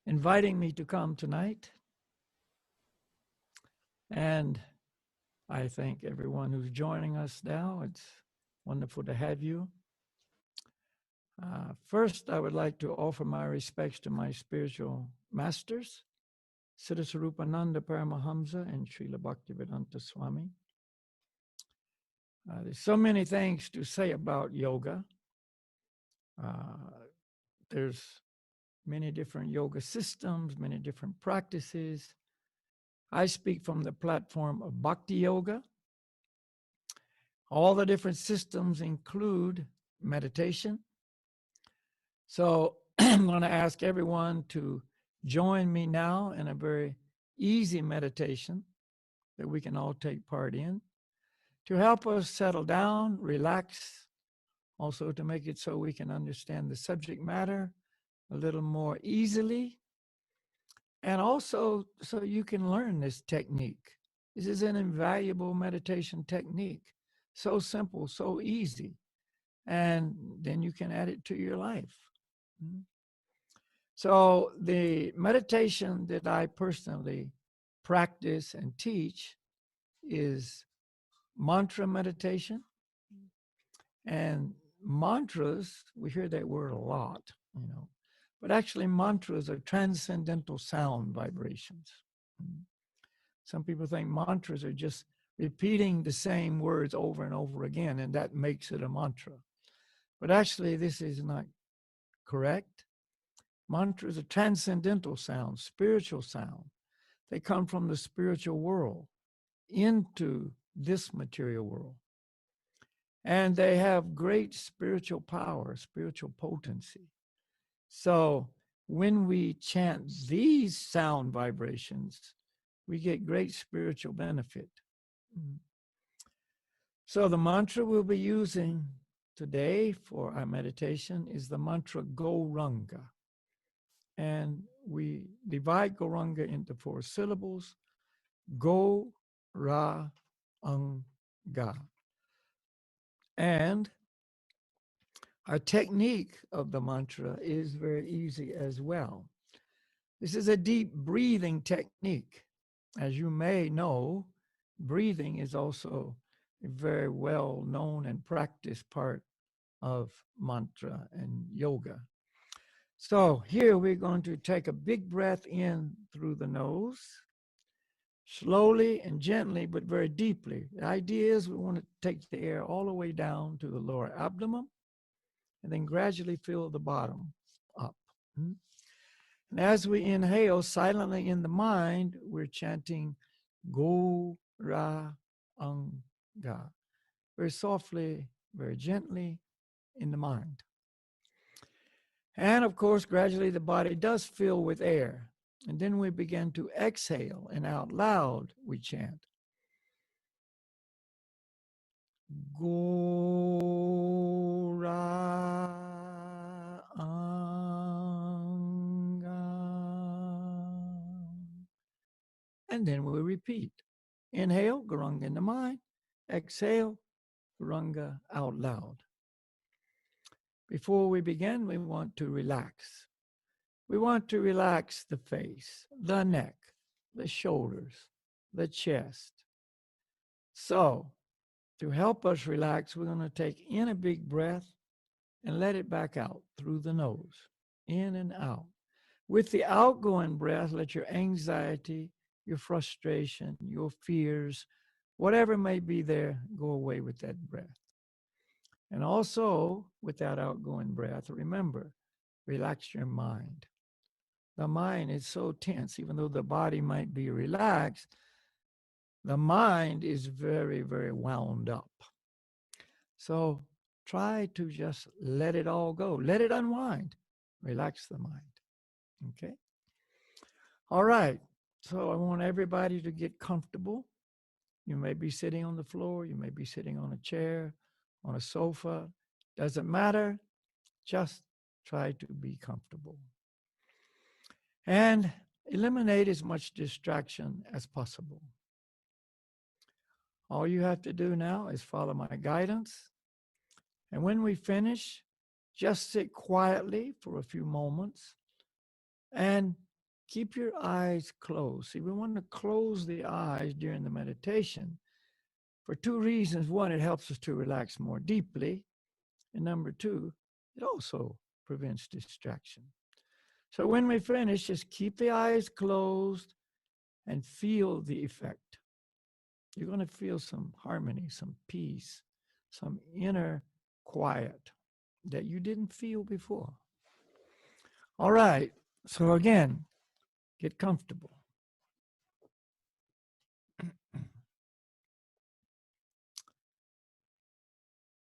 inviting me to come tonight. And I thank everyone who's joining us now. It's wonderful to have you. First, I would like to offer my respects to my spiritual masters, Siddha Sarupananda Paramahamsa and Srila Bhaktivedanta Swami. There's so many things to say about yoga. There's many different yoga systems, many different practices. I speak from the platform of Bhakti Yoga. All the different systems include meditation. So I'm going to ask everyone to join me now in a very easy meditation that we can all take part in to help us settle down, relax, also to make it so we can understand the subject matter a little more easily, and also so you can learn this technique. This is an invaluable meditation technique. So simple, so easy. And then you can add it to your life. So the meditation that I personally practice and teach is mantra meditation. And mantras, we hear that word a lot, but actually mantras are transcendental sound vibrations. Some people think mantras are just repeating the same words over and over again, and that makes it a mantra. But actually, this is not correct. Mantras are transcendental sound, spiritual sound. They come from the spiritual world into this material world. And they have great spiritual power, spiritual potency. So when we chant these sound vibrations, we get great spiritual benefit. So the mantra we'll be using today for our meditation is the mantra Gauranga. And we divide Gauranga into 4 syllables: Go, Ra, Ang, Ga. And our technique of the mantra is very easy as well. This is a deep breathing technique. As you may know, breathing is also a very well known and practiced part of mantra and yoga. So here we're going to take a big breath in through the nose, slowly and gently, but very deeply. The idea is we want to take the air all the way down to the lower abdomen and then gradually fill the bottom up. And as we inhale silently in the mind, we're chanting Go, Ra, Ang, Ga. Very softly, very gently in the mind. And of course, gradually the body does fill with air. And then we begin to exhale, and out loud we chant Go, Ra, Ang, Ga. And then we repeat. Inhale, Gauranga in the mind. Exhale, Gauranga out loud. Before we begin, we want to relax. We want to relax the face, the neck, the shoulders, the chest. So, to help us relax, we're going to take in a big breath and let it back out through the nose, in and out. With the outgoing breath, let your anxiety, your frustration, your fears, whatever may be there, go away with that breath. And also, with that outgoing breath, remember, relax your mind. The mind is so tense, even though the body might be relaxed, the mind is very, very wound up. So try to just let it all go. Let it unwind. Relax the mind. Okay? All right. So I want everybody to get comfortable. You may be sitting on the floor. You may be sitting on a chair, on a sofa. Doesn't matter. Just try to be comfortable. And eliminate as much distraction as possible. All you have to do now is follow my guidance. And when we finish, just sit quietly for a few moments and keep your eyes closed. See, we want to close the eyes during the meditation for two reasons. One, it helps us to relax more deeply. And number two, it also prevents distraction. So when we finish, just keep the eyes closed and feel the effect. You're going to feel some harmony, some peace, some inner quiet that you didn't feel before. All right. So again, get comfortable.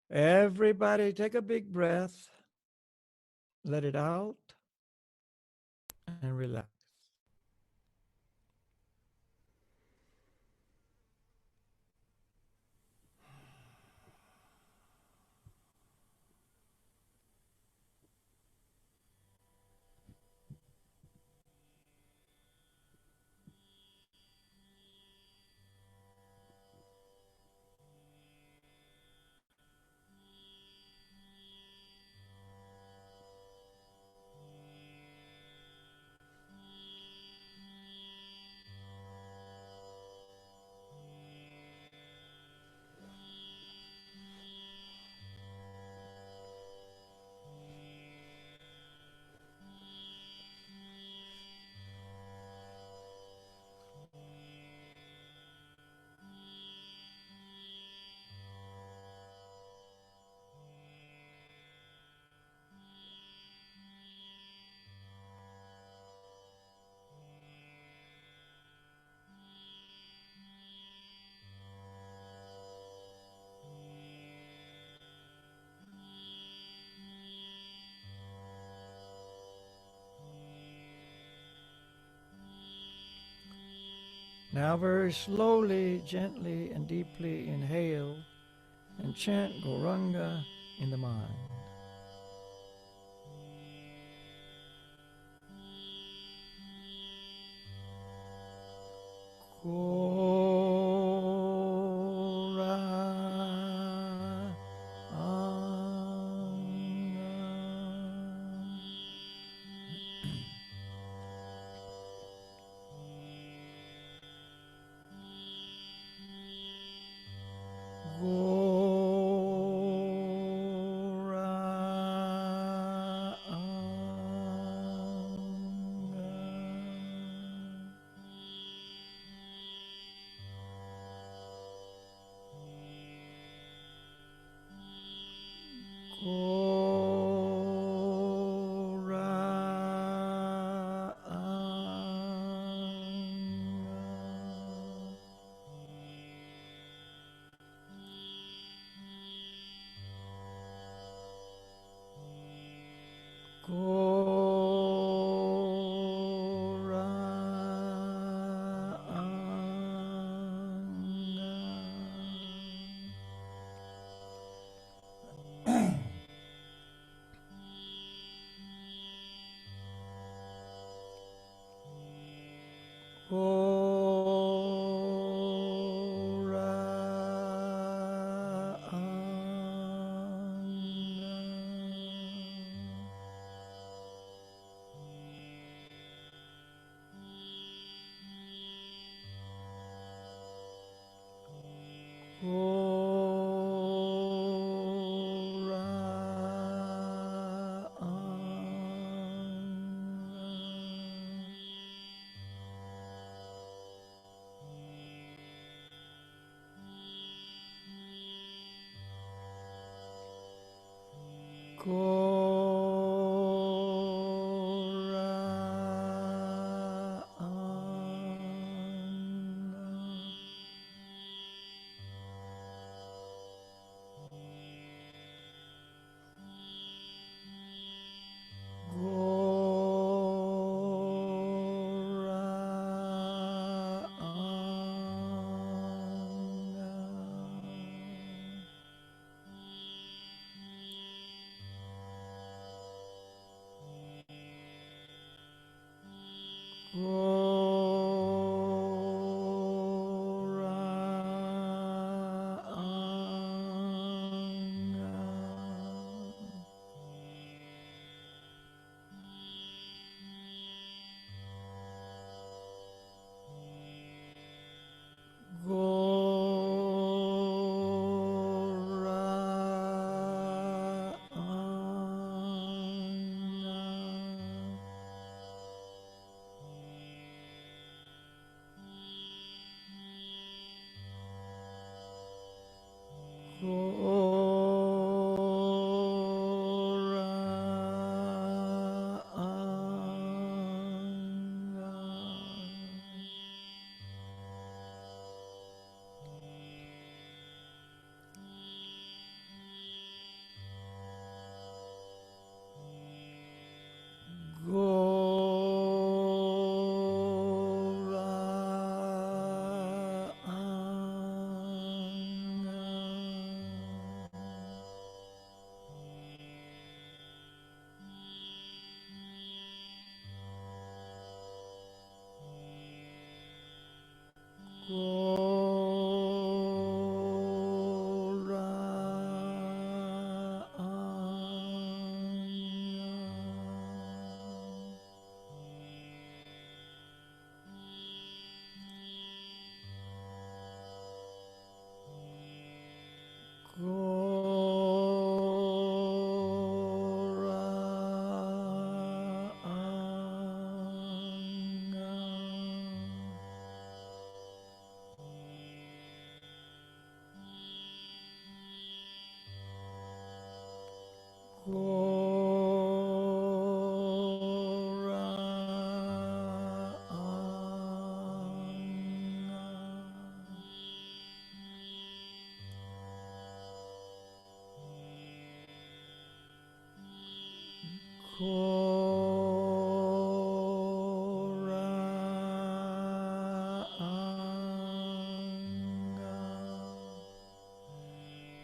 Everybody take a big breath, let it out, and relax. Now very slowly, gently, and deeply inhale and chant Gauranga in the mind.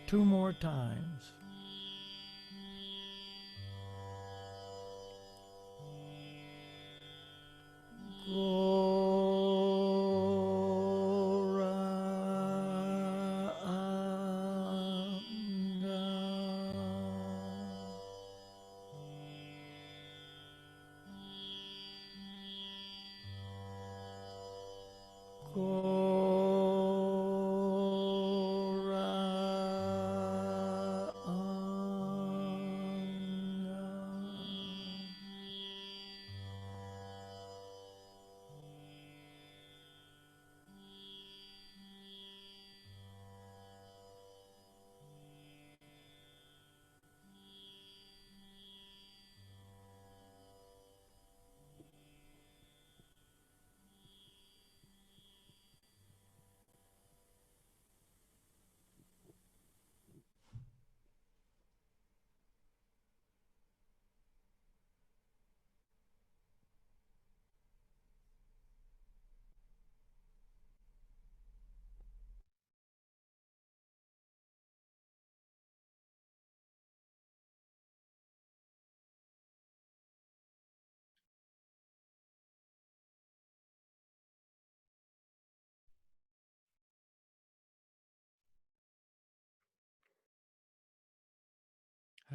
Two more times.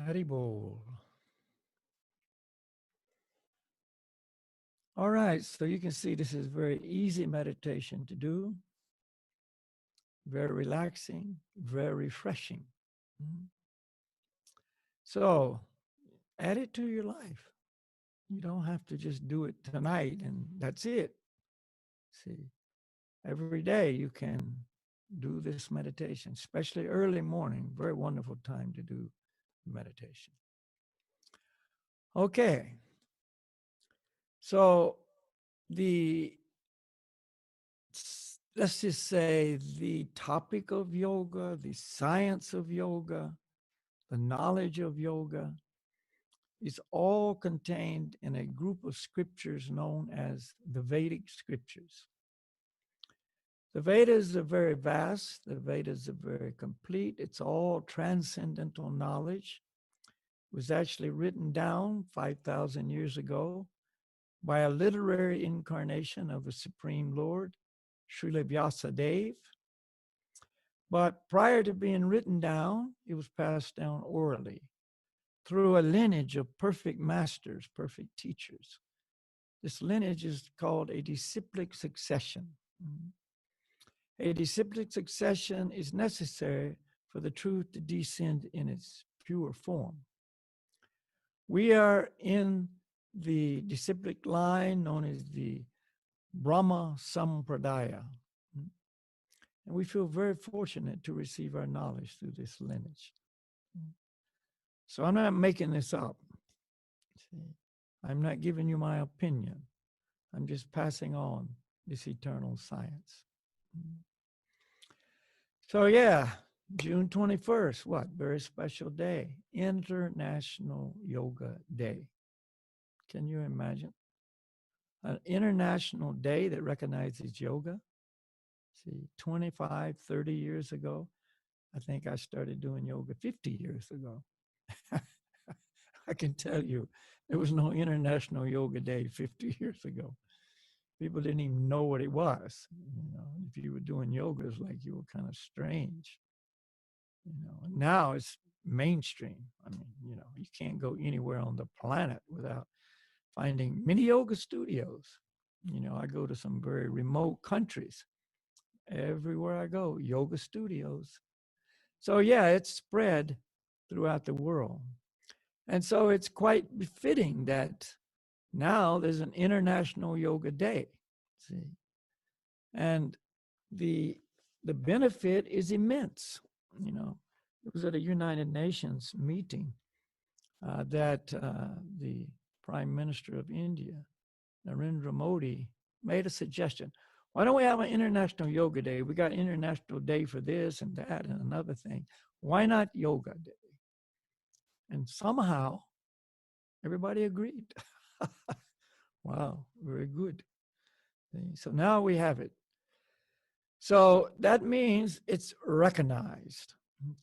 Haribol. All right, so you can see this is very easy meditation to do, very relaxing, very refreshing. So add it to your life. You don't have to just do it tonight and that's it. See, every day you can do this meditation, especially early morning. Very wonderful time to do meditation. Okay. So let's just say the topic of yoga, the science of yoga, the knowledge of yoga is all contained in a group of scriptures known as the Vedic Scriptures. The Vedas are very vast. The Vedas are very complete. It's all transcendental knowledge. It was actually written down 5,000 years ago by a literary incarnation of the Supreme Lord, Srila Vyasadeva. But prior to being written down, it was passed down orally through a lineage of perfect masters, perfect teachers. This lineage is called a disciplic succession. A disciplic succession is necessary for the truth to descend in its pure form. We are in the disciplic line known as the Brahma Sampradaya. And we feel very fortunate to receive our knowledge through this lineage. So I'm not making this up. See, I'm not giving you my opinion. I'm just passing on this eternal science. So yeah, June 21st, what? Very special day. International Yoga Day. Can you imagine? An international day that recognizes yoga. See, 25, 30 years ago, I think I started doing yoga 50 years ago. I can tell you, there was no International Yoga Day 50 years ago. People didn't even know what it was. If you were doing yoga, it's like you were kind of strange. Now it's mainstream. I mean, you can't go anywhere on the planet without finding many yoga studios. I go to some very remote countries. Everywhere I go, yoga studios. So yeah, it's spread throughout the world. And so it's quite befitting that now there's an International Yoga Day. See? And the benefit is immense. It was at a United Nations meeting that the Prime Minister of India, Narendra Modi, made a suggestion. Why don't we have an International Yoga Day? We got International Day for this and that and another thing. Why not Yoga Day? And somehow everybody agreed. Wow, very good. So now we have it. So that means it's recognized,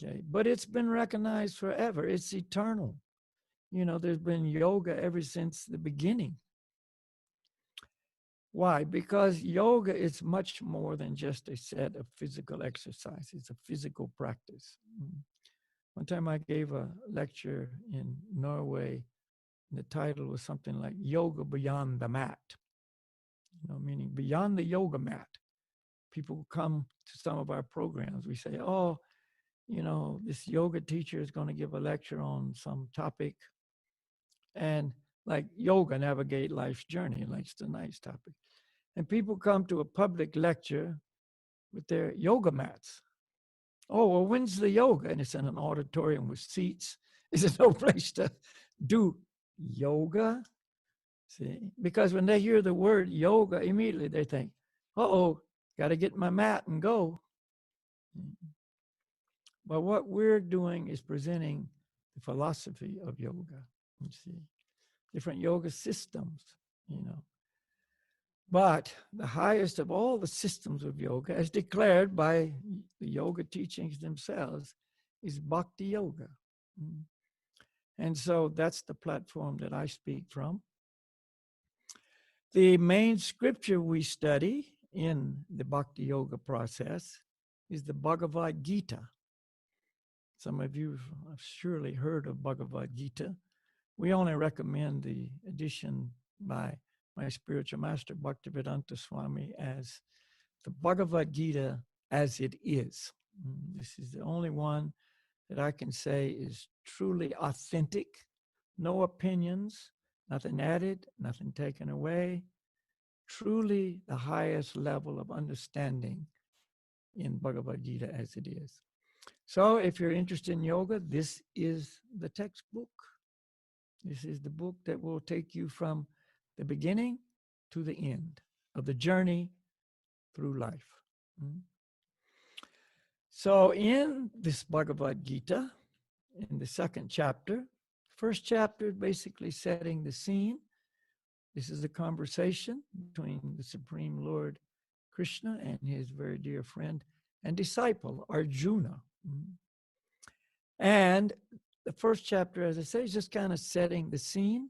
okay? But it's been recognized forever. It's eternal. There's been yoga ever since the beginning. Why? Because yoga is much more than just a set of physical exercises. It's a physical practice. One time I gave a lecture in Norway. The title was something like Yoga Beyond the Mat, meaning beyond the yoga mat. People come to some of our programs. We say, oh, this yoga teacher is going to give a lecture on some topic. And like yoga, navigate life's journey, like it's a nice topic. And people come to a public lecture with their yoga mats. Oh, well, when's the yoga? And it's in an auditorium with seats. Is there no place to do yoga? See, because when they hear the word yoga, immediately they think, uh-oh, got to get my mat and go. But what we're doing is presenting the philosophy of yoga. You see, different yoga systems, But the highest of all the systems of yoga, as declared by the yoga teachings themselves, is Bhakti Yoga. And so that's the platform that I speak from. The main scripture we study in the Bhakti Yoga process is the Bhagavad-Gita. Some of you have surely heard of Bhagavad-Gita. We only recommend the edition by my spiritual master, Bhaktivedanta Swami, as the Bhagavad-Gita as it is. This is the only one that I can say is truly authentic, no opinions, nothing added, nothing taken away, truly the highest level of understanding in Bhagavad-Gita as it is. So if you're interested in yoga, this is the textbook. This is the book that will take you from the beginning to the end of the journey through life. So in this Bhagavad-Gita, in the second chapter, first chapter is basically setting the scene. This is a conversation between the Supreme Lord Krishna and his very dear friend and disciple, Arjuna. And the first chapter, as I say, is just kind of setting the scene.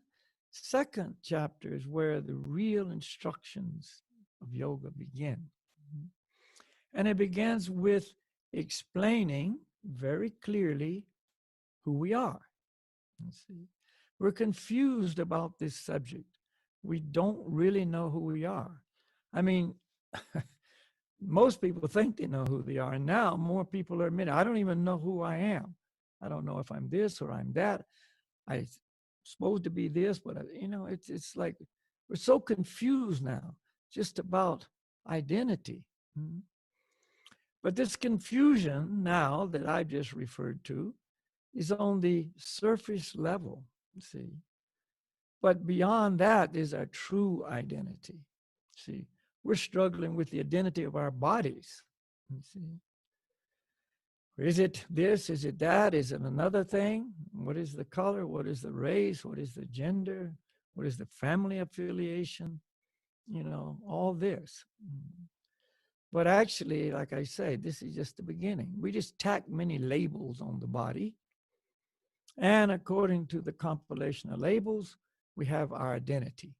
Second chapter is where the real instructions of yoga begin. And it begins with explaining very clearly who we are. See, we're confused about this subject. We don't really know who we are. I mean, most people think they know who they are, and now more people are admitting, I don't even know who I am. I don't know if I'm this or I'm that. I'm supposed to be this, but it's like we're so confused now just about identity. But this confusion now that I just referred to is on the surface level, see. But beyond that is our true identity. See, we're struggling with the identity of our bodies. See, is it this? Is it that? Is it another thing? What is the color? What is the race? What is the gender? What is the family affiliation? All this. But actually, like I say, this is just the beginning. We just tack many labels on the body. And according to the compilation of labels, we have our identity,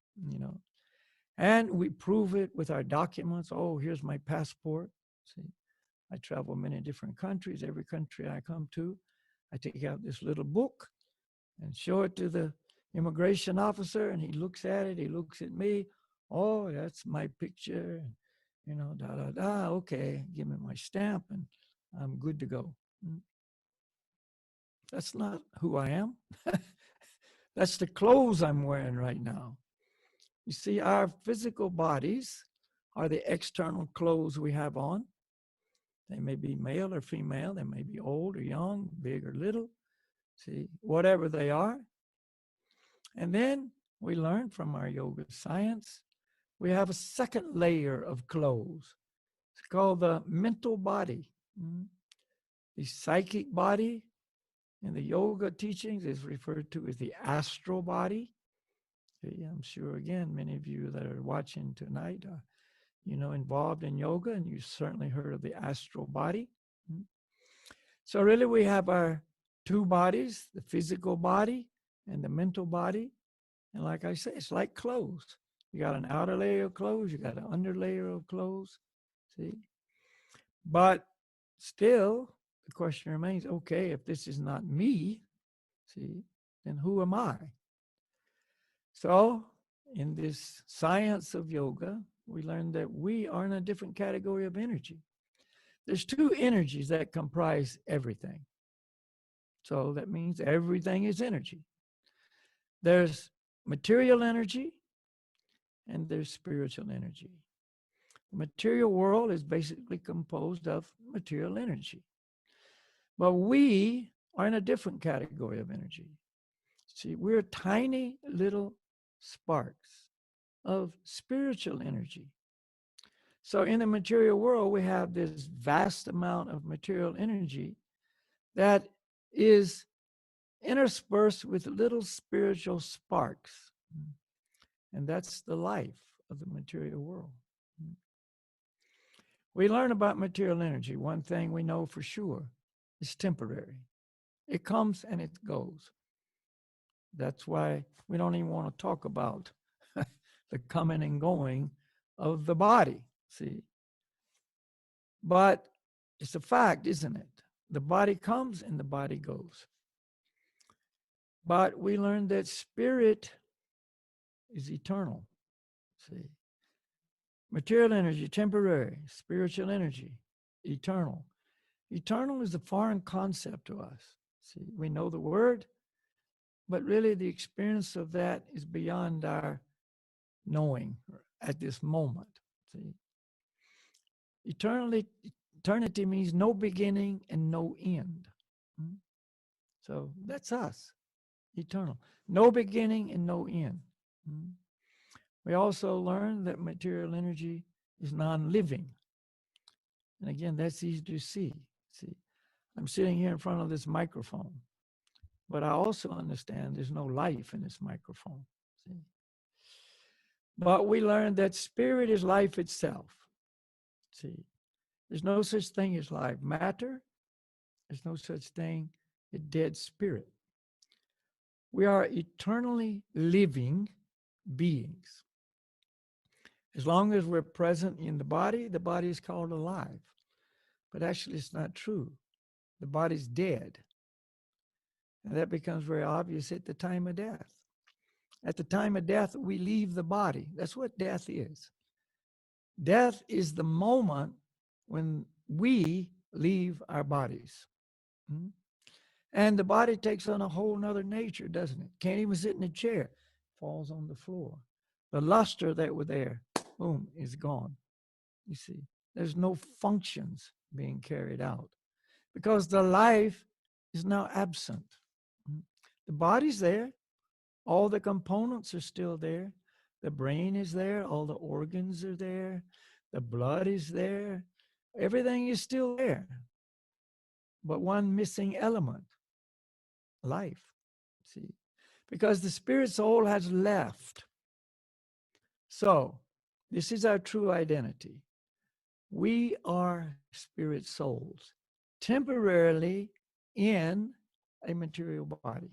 And we prove it with our documents. Oh, here's my passport. See, I travel many different countries. Every country I come to, I take out this little book and show it to the immigration officer, and he looks at it. He looks at me. Oh, that's my picture. You know, da da da. Okay, give me my stamp, and I'm good to go. That's not who I am. That's the clothes I'm wearing right now. You see, our physical bodies are the external clothes we have on. They may be male or female. They may be old or young, big or little. See, whatever they are. And then we learn from our yoga science, we have a second layer of clothes. It's called the mental body. The psychic body in the yoga teachings is referred to as the astral body. See, I'm sure, again, many of you that are watching tonight are, involved in yoga, and you certainly heard of the astral body. So really we have our two bodies, the physical body and the mental body. And like I say, it's like clothes. You got an outer layer of clothes, you got an under layer of clothes. See? But still, the question remains, okay, if this is not me, see, then who am I? So in this science of yoga, we learned that we are in a different category of energy. There's two energies that comprise everything. So that means everything is energy. There's material energy and there's spiritual energy. The material world is basically composed of material energy. But we are in a different category of energy. See, we're tiny little sparks of spiritual energy. So in the material world, we have this vast amount of material energy that is interspersed with little spiritual sparks. And that's the life of the material world. We learn about material energy. One thing we know for sure, it's temporary. It comes and it goes. That's why we don't even want to talk about the coming and going of the body, see. But it's a fact, isn't it? The body comes and the body goes. But we learned that spirit is eternal, see. Material energy, temporary. Spiritual energy, eternal. Eternal is a foreign concept to us. See, we know the word, but really the experience of that is beyond our knowing at this moment. See, eternity means no beginning and no end. So that's us, eternal. No beginning and no end. We also learn that material energy is non-living. And again, that's easy to see. See, I'm sitting here in front of this microphone, but I also understand there's no life in this microphone. See? But we learned that spirit is life itself. See, there's no such thing as live matter. There's no such thing as dead spirit. We are eternally living beings. As long as we're present in the body is called alive. But actually, it's not true. The body's dead. And that becomes very obvious at the time of death. At the time of death, we leave the body. That's what death is. Death is the moment when we leave our bodies. And the body takes on a whole nother nature, doesn't it? Can't even sit in a chair. Falls on the floor. The luster that were there, boom, is gone. You see, there's no functions being carried out because the life is now absent. The body's there. All the components are still there. The brain is there. All the organs are there. The blood is there. Everything is still there. But one missing element, life. See, because the spirit soul has left. So, this is our true identity. We are spirit souls, temporarily in a material body.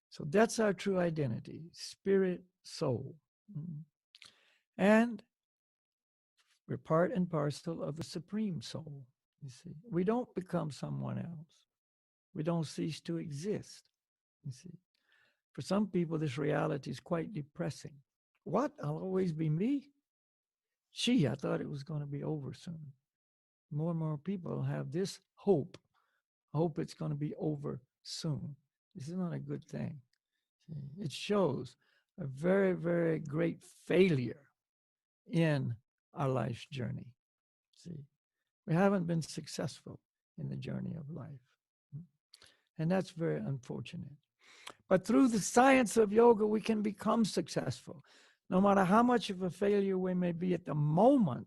So that's our true identity, spirit soul. Mm. And we're part and parcel of the Supreme Soul. You see, we don't become someone else. We don't cease to exist. You see, for some people, this reality is quite depressing. What? I'll always be me? Gee, I thought it was going to be over soon. More and more people have this hope it's going to be over soon. This is not a good thing. See, it shows a very, very great failure in our life's journey. See, we haven't been successful in the journey of life. And that's very unfortunate. But through the science of yoga, we can become successful. No matter how much of a failure we may be at the moment,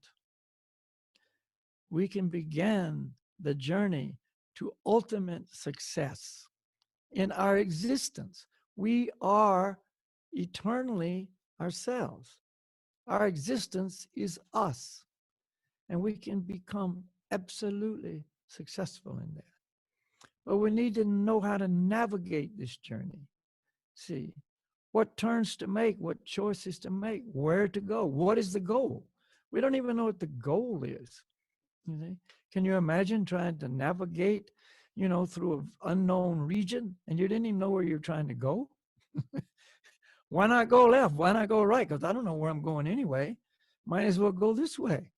we can begin the journey to ultimate success in our existence. We are eternally ourselves. Our existence is us, and we can become absolutely successful in that. But we need to know how to navigate this journey. See, what turns to make, what choices to make, where to go, what is the goal? We don't even know what the goal is. You see? Can you imagine trying to navigate, through an unknown region and you didn't even know where you're trying to go? Why not go left? Why not go right? Because I don't know where I'm going anyway. Might as well go this way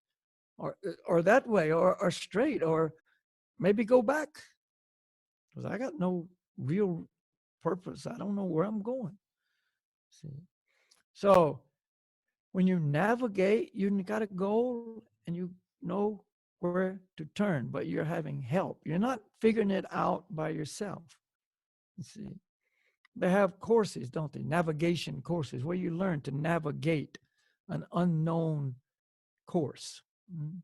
or that way or straight or maybe go back because I got no real purpose. I don't know where I'm going. See? So when you navigate, you got a goal and you know where to turn, but you're having help. You're not figuring it out by yourself. You see, they have courses, don't they? Navigation courses where you learn to navigate an unknown course. Mm-hmm.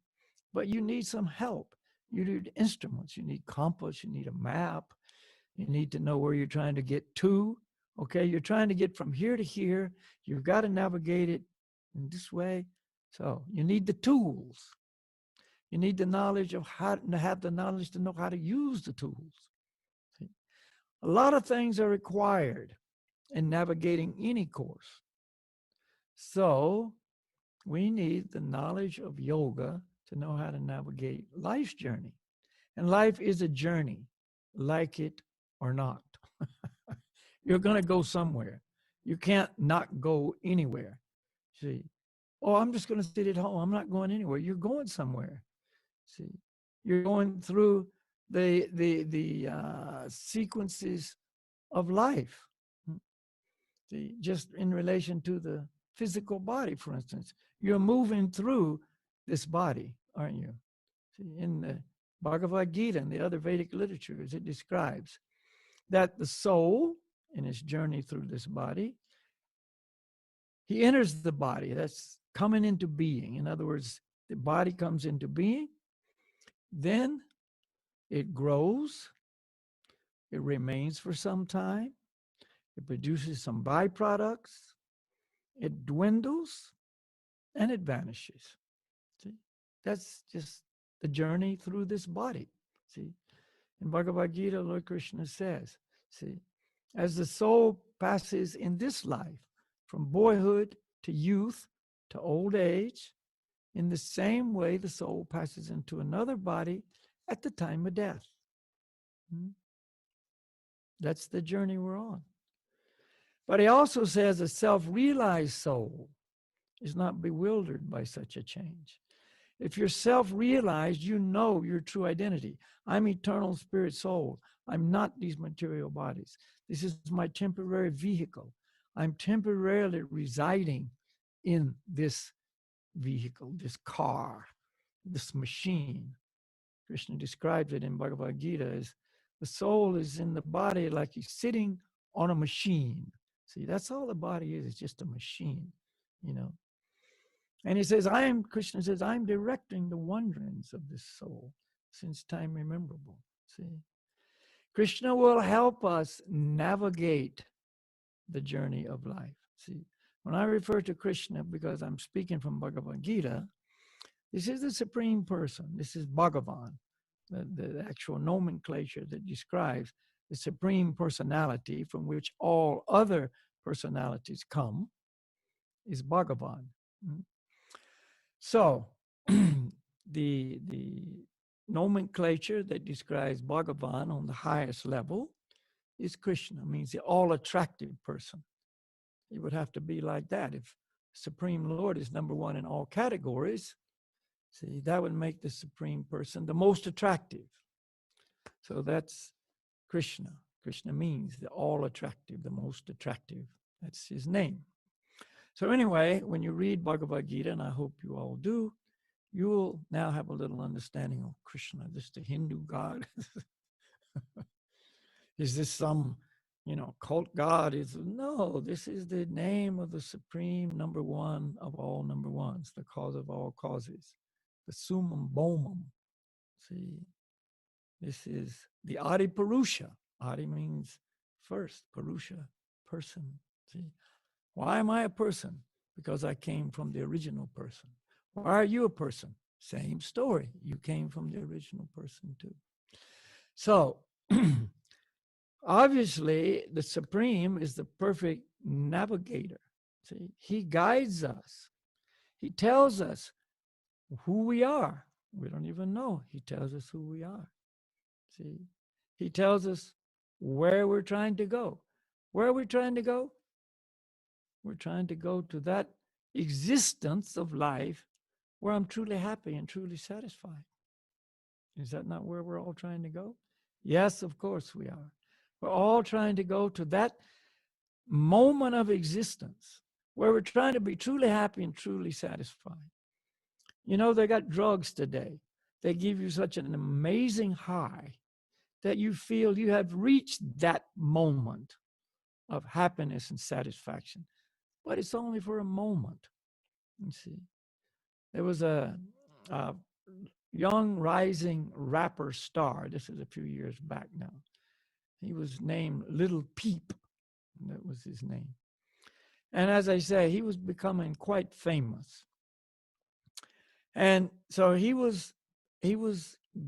But you need some help. You need instruments. You need compass. You need a map. You need to know where you're trying to get to. Okay, you're trying to get from here to here. You've got to navigate it in this way. So you need the tools. You need the knowledge of how to have the knowledge to know how to use the tools. See? A lot of things are required in navigating any course. So we need the knowledge of yoga to know how to navigate life's journey. And life is a journey, like it or not. You're going to go somewhere. You can't not go anywhere. See, oh, I'm just going to sit at home. I'm not going anywhere. You're going somewhere. See, you're going through the sequences of life. See, just in relation to the physical body, for instance, you're moving through this body, aren't you? See, in the Bhagavad-Gita and the other Vedic literatures, it describes that the soul, in its journey through this body, he enters the body. That's coming into being. In other words, the body comes into being, then it grows, it remains for some time, it produces some byproducts, it dwindles, and it vanishes. See, that's just the journey through this body. See, in Bhagavad Gita, Lord Krishna says, see, as the soul passes in this life from boyhood to youth to old age, in the same way the soul passes into another body at the time of death. That's the journey we're on. But he also says a self-realized soul is not bewildered by such a change. If you're self-realized, you know your true identity. I'm eternal spirit soul. I'm not these material bodies. This is my temporary vehicle. I'm temporarily residing in this vehicle, this car, this machine. Krishna describes it in Bhagavad Gita as the soul is in the body like he's sitting on a machine. See, that's all the body is. It's just a machine, And he says, Krishna says, I'm directing the wanderings of this soul since time rememberable. See, Krishna will help us navigate the journey of life. See, when I refer to Krishna, because I'm speaking from Bhagavad Gita, this is the Supreme Person. This is Bhagavan, the actual nomenclature that describes the Supreme Personality from which all other personalities come. is Bhagavan. So the nomenclature that describes Bhagavan on the highest level is Krishna, means the all-attractive person. He would have to be like that. If Supreme Lord is number one in all categories, see, that would make the Supreme Person the most attractive. So that's Krishna. Krishna means the all-attractive, the most attractive. That's his name. So anyway, when you read Bhagavad-Gita, and I hope you all do, you will now have a little understanding of Krishna. This is the Hindu God. Is this some, cult God? No, this is the name of the supreme number one of all number ones, the cause of all causes, the summum bonum. See, this is the Adi Purusha. Adi means first, Purusha, person. See, why am I a person? Because I came from the original person. Why are you a person? Same story. You came from the original person too. So, obviously, the Supreme is the perfect navigator. See, he guides us. He tells us who we are. We don't even know. He tells us who we are. See, he tells us where we're trying to go. Where are we trying to go? We're trying to go to that existence of life where I'm truly happy and truly satisfied. Is that not where we're all trying to go? Yes, of course we are. We're all trying to go to that moment of existence where we're trying to be truly happy and truly satisfied. They got drugs today. They give you such an amazing high that you feel you have reached that moment of happiness and satisfaction. But it's only for a moment. You see, there was a young rising rapper star. This is a few years back now. He was named Little Peep. That was his name. And as I say, he was becoming quite famous. And so he was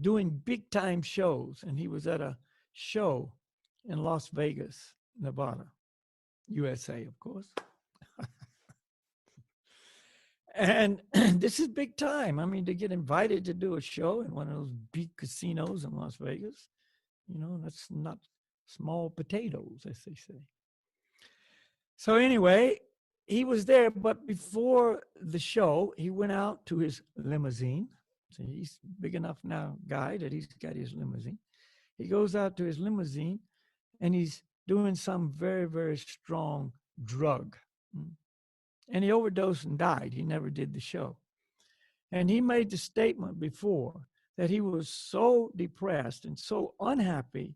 doing big time shows, and he was at a show in Las Vegas, Nevada, USA, of course. And this is big time. I mean, to get invited to do a show in one of those big casinos in Las Vegas, that's not small potatoes, as they say. So anyway, he was there, but before the show, he went out to his limousine. So he's big enough now, guy, that he's got his limousine. He goes out to his limousine, and he's doing some very, very strong drug. And he overdosed and died. He never did the show. And he made the statement before that he was so depressed and so unhappy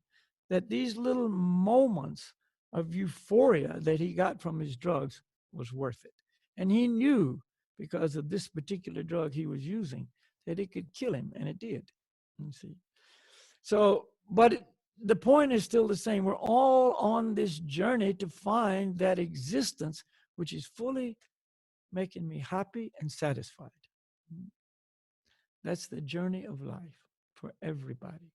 that these little moments of euphoria that he got from his drugs was worth it. And he knew, because of this particular drug he was using, that it could kill him, and it did. You see. So, but the point is still the same. We're all on this journey to find that existence which is fully making me happy and satisfied. That's the journey of life for everybody.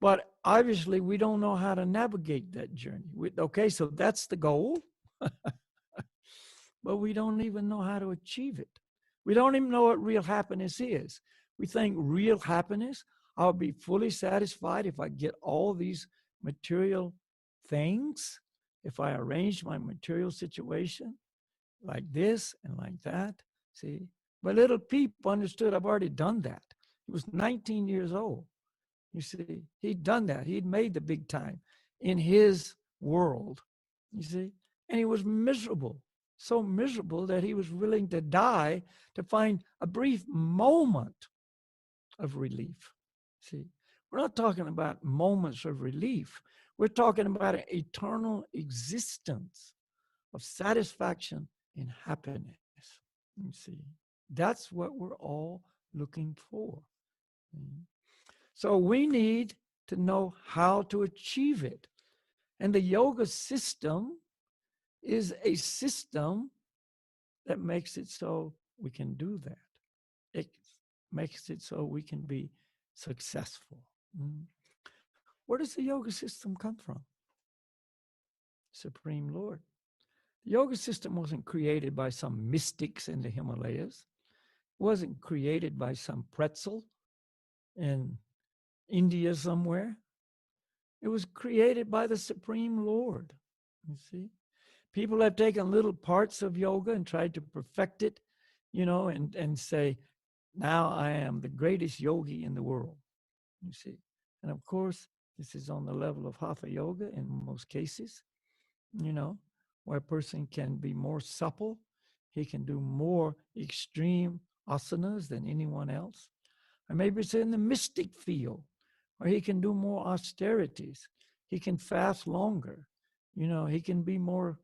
But obviously, we don't know how to navigate that journey. Okay, so that's the goal. But we don't even know how to achieve it. We don't even know what real happiness is. We think real happiness, I'll be fully satisfied if I get all these material things, if I arrange my material situation like this and like that. See? But Little Peep understood I've already done that. He was 19 years old. You see, he'd done that. He'd made the big time in his world, you see, and he was miserable, so miserable that he was willing to die to find a brief moment of relief. See, we're not talking about moments of relief. We're talking about an eternal existence of satisfaction and happiness. You see, that's what we're all looking for. So we need to know how to achieve it. And the yoga system is a system that makes it so we can do that. It makes it so we can be successful. Where does the yoga system come from? Supreme Lord. The yoga system wasn't created by some mystics in the Himalayas. It wasn't created by some pretzel in India somewhere. It was created by the Supreme Lord. You see? People have taken little parts of yoga and tried to perfect it, and say, now I am the greatest yogi in the world. You see? And of course, this is on the level of hatha yoga in most cases, where a person can be more supple. He can do more extreme asanas than anyone else. Or maybe it's in the mystic field, or he can do more austerities. He can fast longer. He can be more,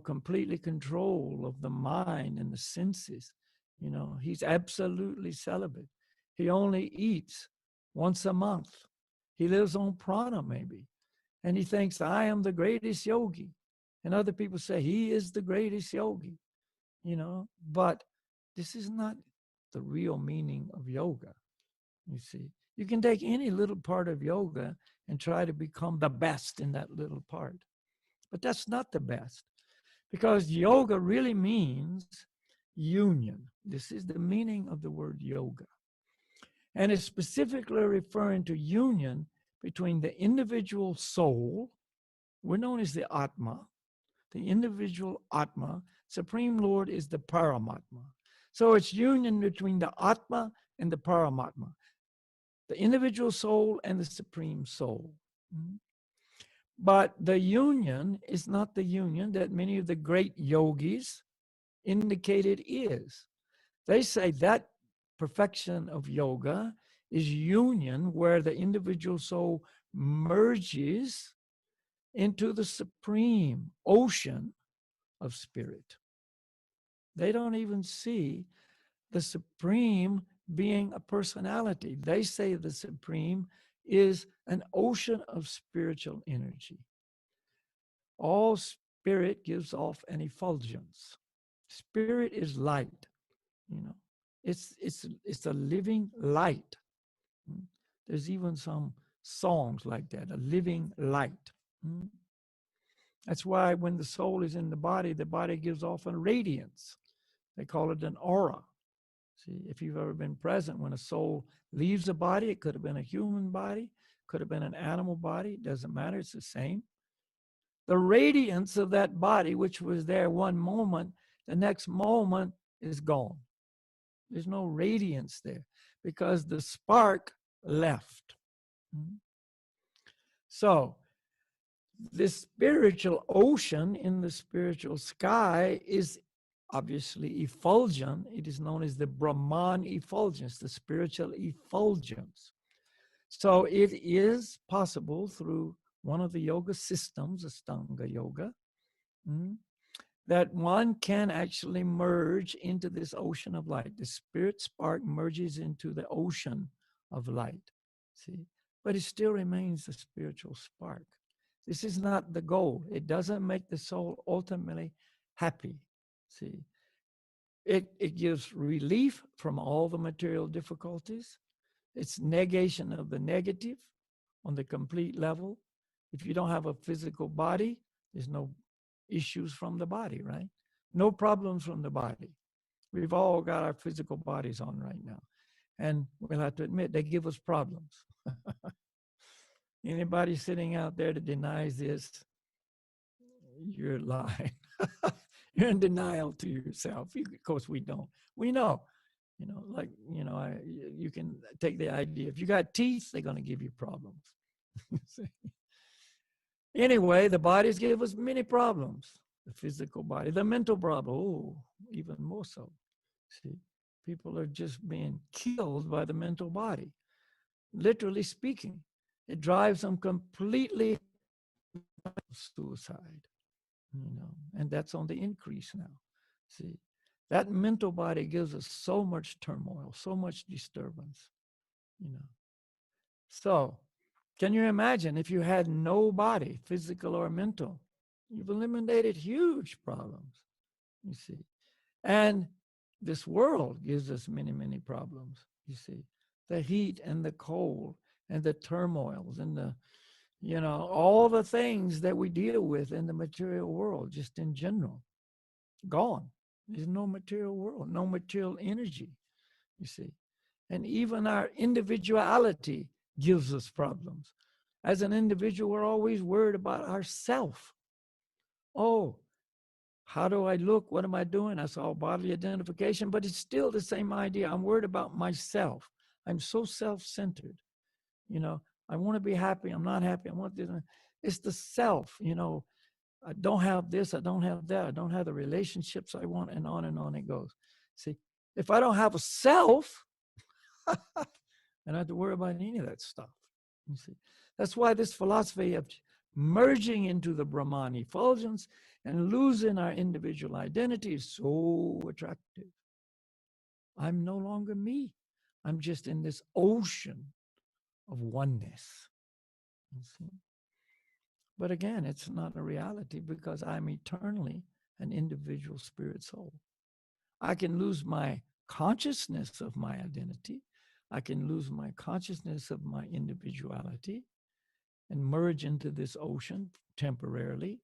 completely control of the mind and the senses. He's absolutely celibate. He only eats once a month. He lives on prana, maybe. And he thinks, I am the greatest yogi. And other people say, he is the greatest yogi. But this is not the real meaning of yoga. You see, you can take any little part of yoga and try to become the best in that little part. But that's not the best, because yoga really means union. This is the meaning of the word yoga. And it's specifically referring to union between the individual soul, we're known as the Atma, the individual Atma. Supreme Lord is the Paramatma. So it's union between the Atma and the Paramatma, the individual soul and the Supreme Soul. But the union is not the union that many of the great yogis indicated is. They say that perfection of yoga is union where the individual soul merges into the supreme ocean of spirit. They don't even see the supreme being a personality. They say the supreme is an ocean of spiritual energy. All spirit gives off an effulgence. Spirit is light, It's a living light. There's even some songs like that, a living light. That's why when the soul is in the body gives off a radiance. They call it an aura. See, if you've ever been present when a soul leaves a body, it could have been a human body, could have been an animal body, it doesn't matter, it's the same. The radiance of that body, which was there one moment, the next moment is gone. There's no radiance there because the spark left. So, this spiritual ocean in the spiritual sky is obviously effulgent. It is known as the Brahman effulgence, the spiritual effulgence. So it is possible through one of the yoga systems, Ashtanga yoga, that one can actually merge into this ocean of light. The spirit spark merges into the ocean of light, see? But it still remains a spiritual spark. This is not the goal. It doesn't make the soul ultimately happy, see? It gives relief from all the material difficulties. It's negation of the negative on the complete level. If you don't have a physical body, there's no issues from the body, right? No problems from the body. We've all got our physical bodies on right now. And we'll have to admit, they give us problems. Anybody sitting out there that denies this, you're lying. You're in denial to yourself. Of course, we don't. We know. You can take the idea. If you got teeth, they're going to give you problems. Anyway, the bodies give us many problems. The physical body, the mental problem, even more so. See, people are just being killed by the mental body. Literally speaking, it drives them completely suicide, and that's on the increase now. See, that mental body gives us so much turmoil, so much disturbance, So, can you imagine if you had no body, physical or mental? You've eliminated huge problems, you see. And this world gives us many, many problems, you see. The heat and the cold and the turmoils and the, all the things that we deal with in the material world, just in general, gone. There's no material world, no material energy, you see. And even our individuality gives us problems. As an individual, we're always worried about ourself. Oh, how do I look? What am I doing? That's all bodily identification, but it's still the same idea. I'm worried about myself. I'm so self-centered. I want to be happy. I'm not happy. I want this. It's the self, I don't have this. I don't have that. I don't have the relationships I want, and on it goes. See, if I don't have a self, I don't have to worry about any of that stuff. You see, that's why this philosophy of merging into the Brahman effulgence and losing our individual identity is so attractive. I'm no longer me. I'm just in this ocean of oneness. You see? But again, it's not a reality because I'm eternally an individual spirit soul. I can lose my consciousness of my identity. I can lose my consciousness of my individuality and merge into this ocean temporarily.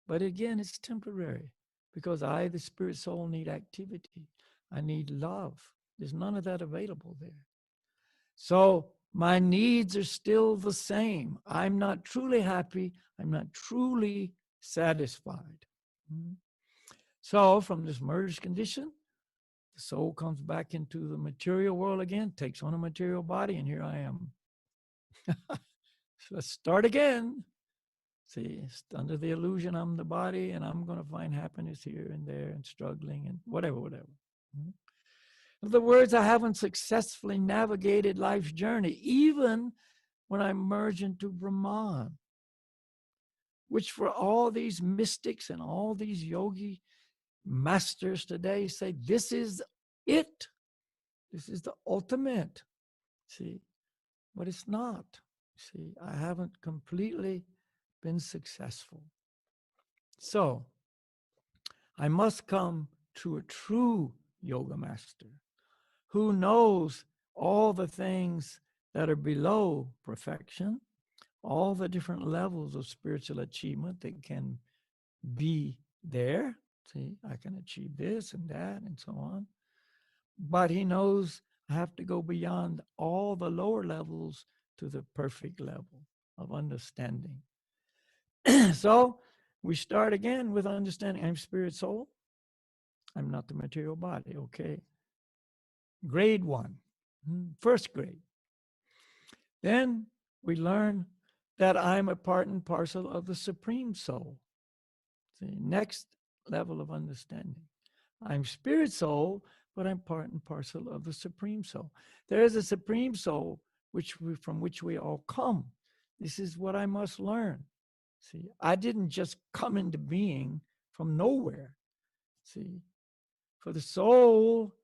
But again, it's temporary because I, the spirit soul, need activity. I need love. There's none of that available there. So my needs are still the same. I'm not truly happy. I'm not truly satisfied. So from this merged condition, the soul comes back into the material world again, takes on a material body, and here I am. So let's start again. See, it's under the illusion I'm the body, and I'm going to find happiness here and there and struggling and whatever. In other words, I haven't successfully navigated life's journey, even when I merge into Brahman, which for all these mystics and all these yogi masters today say, this is it. This is the ultimate. See, but it's not. See, I haven't completely been successful. So I must come to a true yoga master who knows all the things that are below perfection, all the different levels of spiritual achievement that can be there. See, I can achieve this and that and so on. But he knows I have to go beyond all the lower levels to the perfect level of understanding. So we start again with understanding I'm spirit soul. I'm not the material body, okay? Grade 1, first grade. Then we learn that I'm a part and parcel of the Supreme Soul. See, next level of understanding. I'm spirit soul, but I'm part and parcel of the Supreme Soul. There is a Supreme Soul from which we all come. This is what I must learn. See, I didn't just come into being from nowhere. See, for the soul,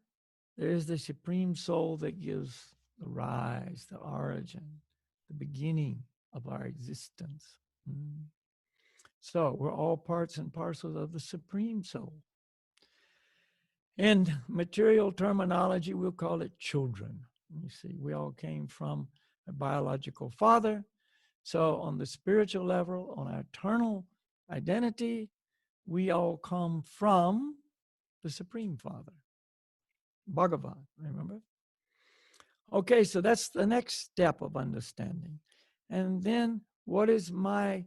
there is the Supreme Soul that gives the rise, the origin, the beginning of our existence. So we're all parts and parcels of the Supreme Soul. In material terminology, we'll call it children. You see, we all came from a biological father. So on the spiritual level, on our eternal identity, we all come from the Supreme Father, Bhagavan, remember? Okay, so that's the next step of understanding. And then what is my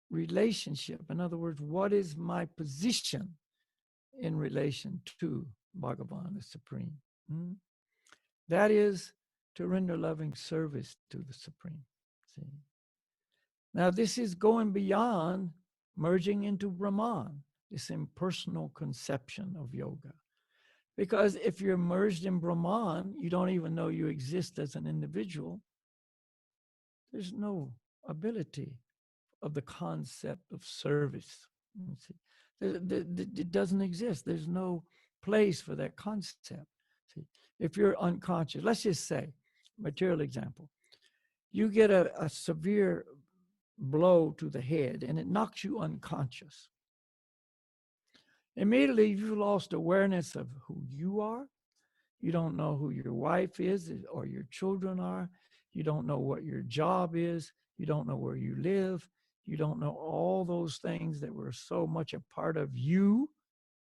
relationship? In other words, what is my position in relation to Bhagavan, the Supreme? That is to render loving service to the Supreme. See? Now, this is going beyond merging into Brahman, this impersonal conception of yoga. Because if you're merged in Brahman, you don't even know you exist as an individual. There's no ability of the concept of service. See? It doesn't exist. There's no place for that concept. See? If you're unconscious, let's just say, material example, you get a severe blow to the head and it knocks you unconscious. Immediately, you've lost awareness of who you are. You don't know who your wife is or your children are. You don't know what your job is. You don't know where you live. You don't know all those things that were so much a part of you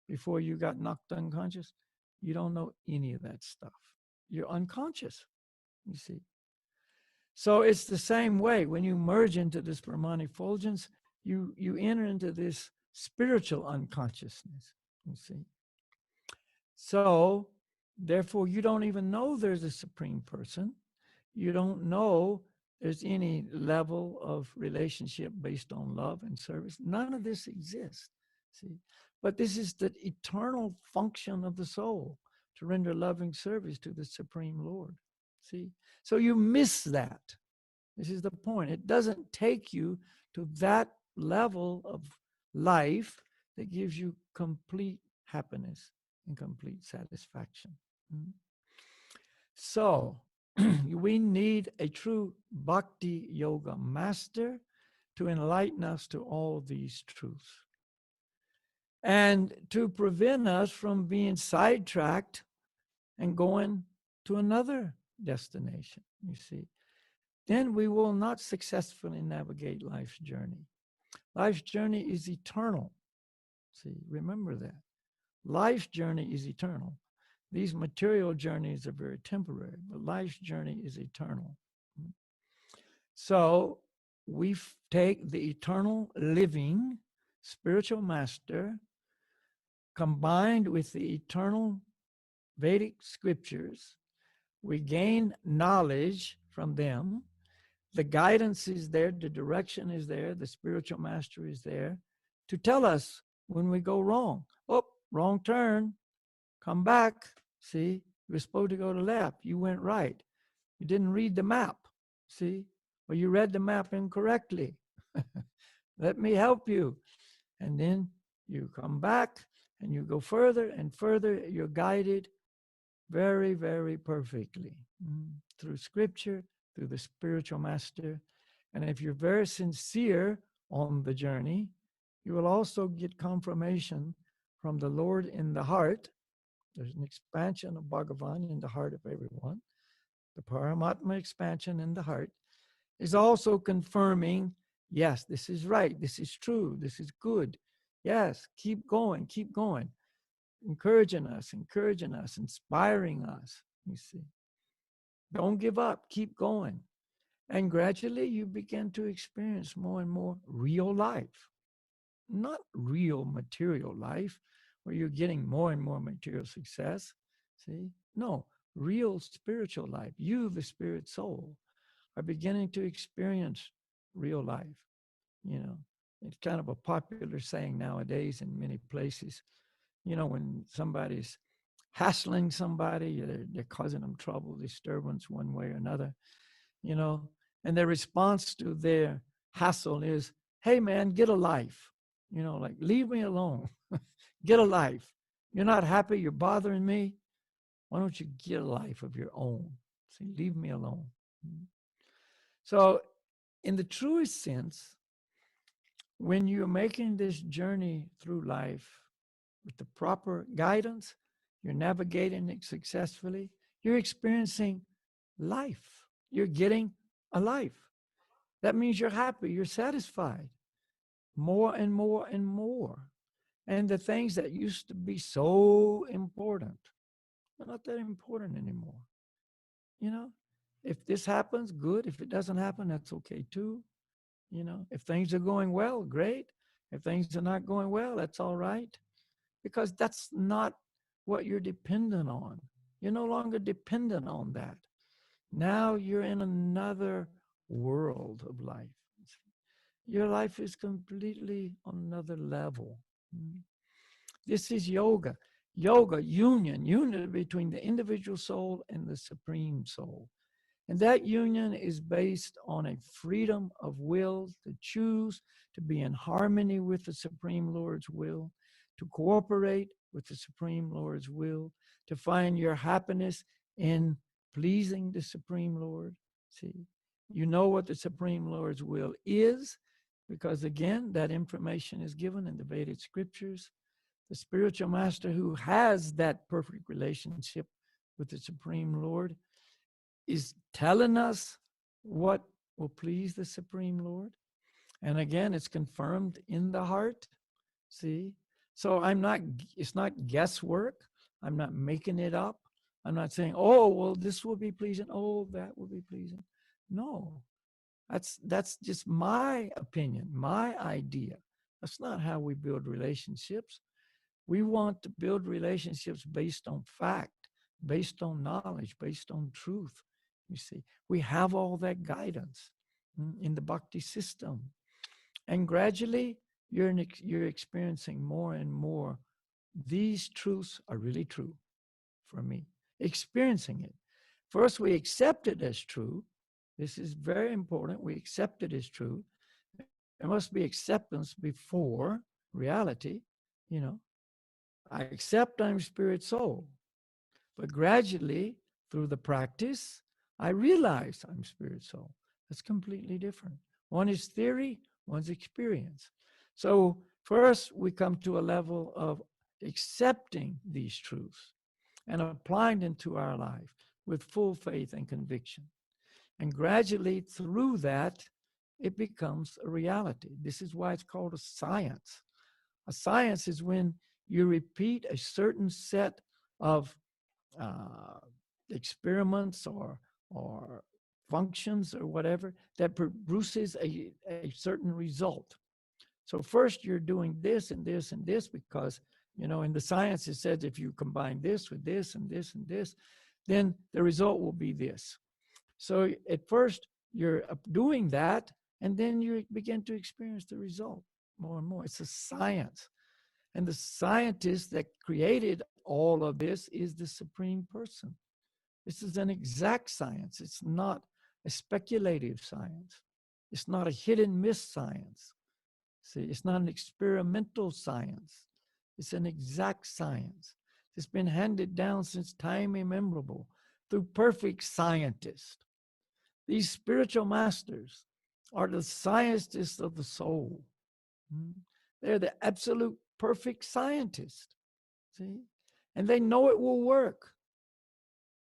before you got knocked unconscious. You don't know any of that stuff. You're unconscious, you see. So it's the same way when you merge into this Brahman effulgence, you enter into this spiritual unconsciousness, you see. So therefore, you don't even know there's a supreme person. You don't know there's any level of relationship based on love and service. None of this exists, see. But this is the eternal function of the soul, to render loving service to the Supreme Lord, see. So you miss that. This is the point. It doesn't take you to that level of life that gives you complete happiness and complete satisfaction. So we need a true bhakti yoga master to enlighten us to all these truths and to prevent us from being sidetracked and going to another destination, you see. Then we will not successfully navigate life's journey. Life's journey is eternal. See, remember that. Life's journey is eternal. These material journeys are very temporary, but life's journey is eternal. So we take the eternal living spiritual master combined with the eternal Vedic scriptures. We gain knowledge from them. The guidance is there, the direction is there, the spiritual master is there to tell us when we go wrong. Oh, wrong turn, come back. See, you were supposed to go to left, you went right. You didn't read the map, see, or you read the map incorrectly. Let me help you. And then you come back and you go further and further. You're guided very, very perfectly through scripture, through the spiritual master. And if you're very sincere on the journey, you will also get confirmation from the Lord in the heart. There's an expansion of Bhagavan in the heart of everyone. The Paramatma expansion in the heart is also confirming, yes, this is right, this is true, this is good. Yes, keep going, encouraging us, inspiring us, you see. Don't give up, keep going. And gradually you begin to experience more and more real life. Not real material life, where you're getting more and more material success, see? No, real spiritual life. You, the spirit soul, are beginning to experience real life. You know, it's kind of a popular saying nowadays in many places. You know, when somebody's hassling somebody, they're causing them trouble, disturbance one way or another, you know, and their response to their hassle is, hey man, get a life. You know, like, leave me alone. Get a life. You're not happy, you're bothering me. Why don't you get a life of your own? See, leave me alone. So in the truest sense, when you're making this journey through life with the proper guidance, you're navigating it successfully, you're experiencing life. You're getting a life. That means you're happy, you're satisfied, more and more and more. And the things that used to be so important are not that important anymore. You know, if this happens, good. If it doesn't happen, that's okay too. You know, if things are going well, great. If things are not going well, that's all right. Because that's not what you're dependent on. You're no longer dependent on that. Now you're in another world of life. Your life is completely on another level. This is yoga. Yoga, union between the individual soul and the supreme soul. And that union is based on a freedom of will to choose to be in harmony with the Supreme Lord's will, to cooperate with the Supreme Lord's will, to find your happiness in pleasing the Supreme Lord. See, you know what the Supreme Lord's will is, because again, that information is given in the Vedic Scriptures. The spiritual master who has that perfect relationship with the Supreme Lord is telling us what will please the Supreme Lord. And again, it's confirmed in the heart. See? So it's not guesswork. I'm not making it up. I'm not saying, oh, well, this will be pleasing. Oh, that will be pleasing. No, that's just my opinion, my idea. That's not how we build relationships. We want to build relationships based on fact, based on knowledge, based on truth. You see, we have all that guidance in the bhakti system. And gradually, you're experiencing more and more. These truths are really true for me. Experiencing it. First, we accept it as true. This is very important. We accept it as true. There must be acceptance before reality. You know, I accept I'm spirit soul. But gradually, through the practice, I realize I'm spirit soul. That's completely different. One is theory, one's experience. So first, we come to a level of accepting these truths and applying them to our life with full faith and conviction. And gradually, through that, it becomes a reality. This is why it's called a science. A science is when you repeat a certain set of experiments or functions or whatever that produces a certain result. So first you're doing this and this and this because, you know, in the science it says if you combine this with this and this and this, then the result will be this. So at first you're doing that, and then you begin to experience the result more and more. It's a science. And the scientist that created all of this is the Supreme Person. This is an exact science. It's not a speculative science. It's not a hit and miss science. See, it's not an experimental science. It's an exact science. It's been handed down since time immemorable through perfect scientists. These spiritual masters are the scientists of the soul. They're the absolute perfect scientists. See? And they know it will work.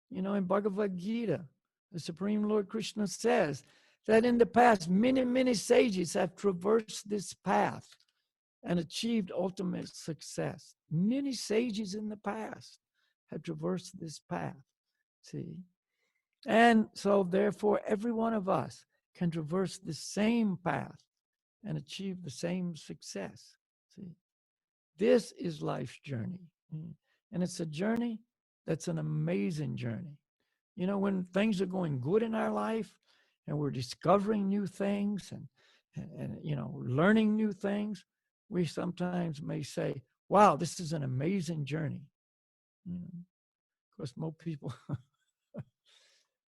You know, in Bhagavad-Gita, the Supreme Lord Krishna says that in the past, many, many sages have traversed this path and achieved ultimate success. Many sages in the past have traversed this path. See? And so, therefore, every one of us can traverse the same path and achieve the same success. See? This is life's journey. And it's a journey that's an amazing journey. You know, when things are going good in our life and we're discovering new things and you know, learning new things, we sometimes may say, wow, this is an amazing journey. You know, of course,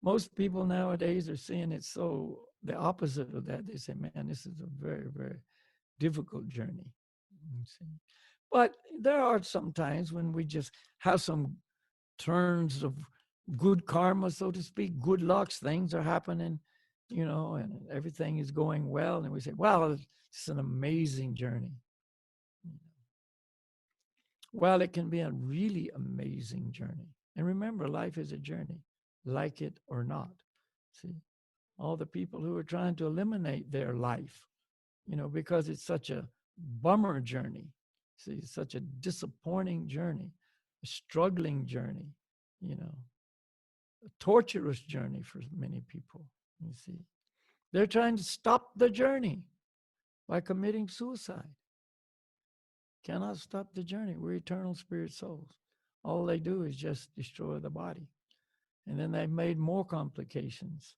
most people nowadays are seeing it so the opposite of that. They say, man, this is a very, very difficult journey. You see? But there are some times when we just have some turns of good karma, so to speak, good lucks, things are happening, you know, and everything is going well. And we say, wow, it's an amazing journey. Well, it can be a really amazing journey. And remember, life is a journey, like it or not. See, all the people who are trying to eliminate their life, you know, because it's such a bummer journey. See, it's such a disappointing journey, a struggling journey, you know, a torturous journey for many people, you see. They're trying to stop the journey by committing suicide. Cannot stop the journey. We're eternal spirit souls. All they do is just destroy the body. And then they've made more complications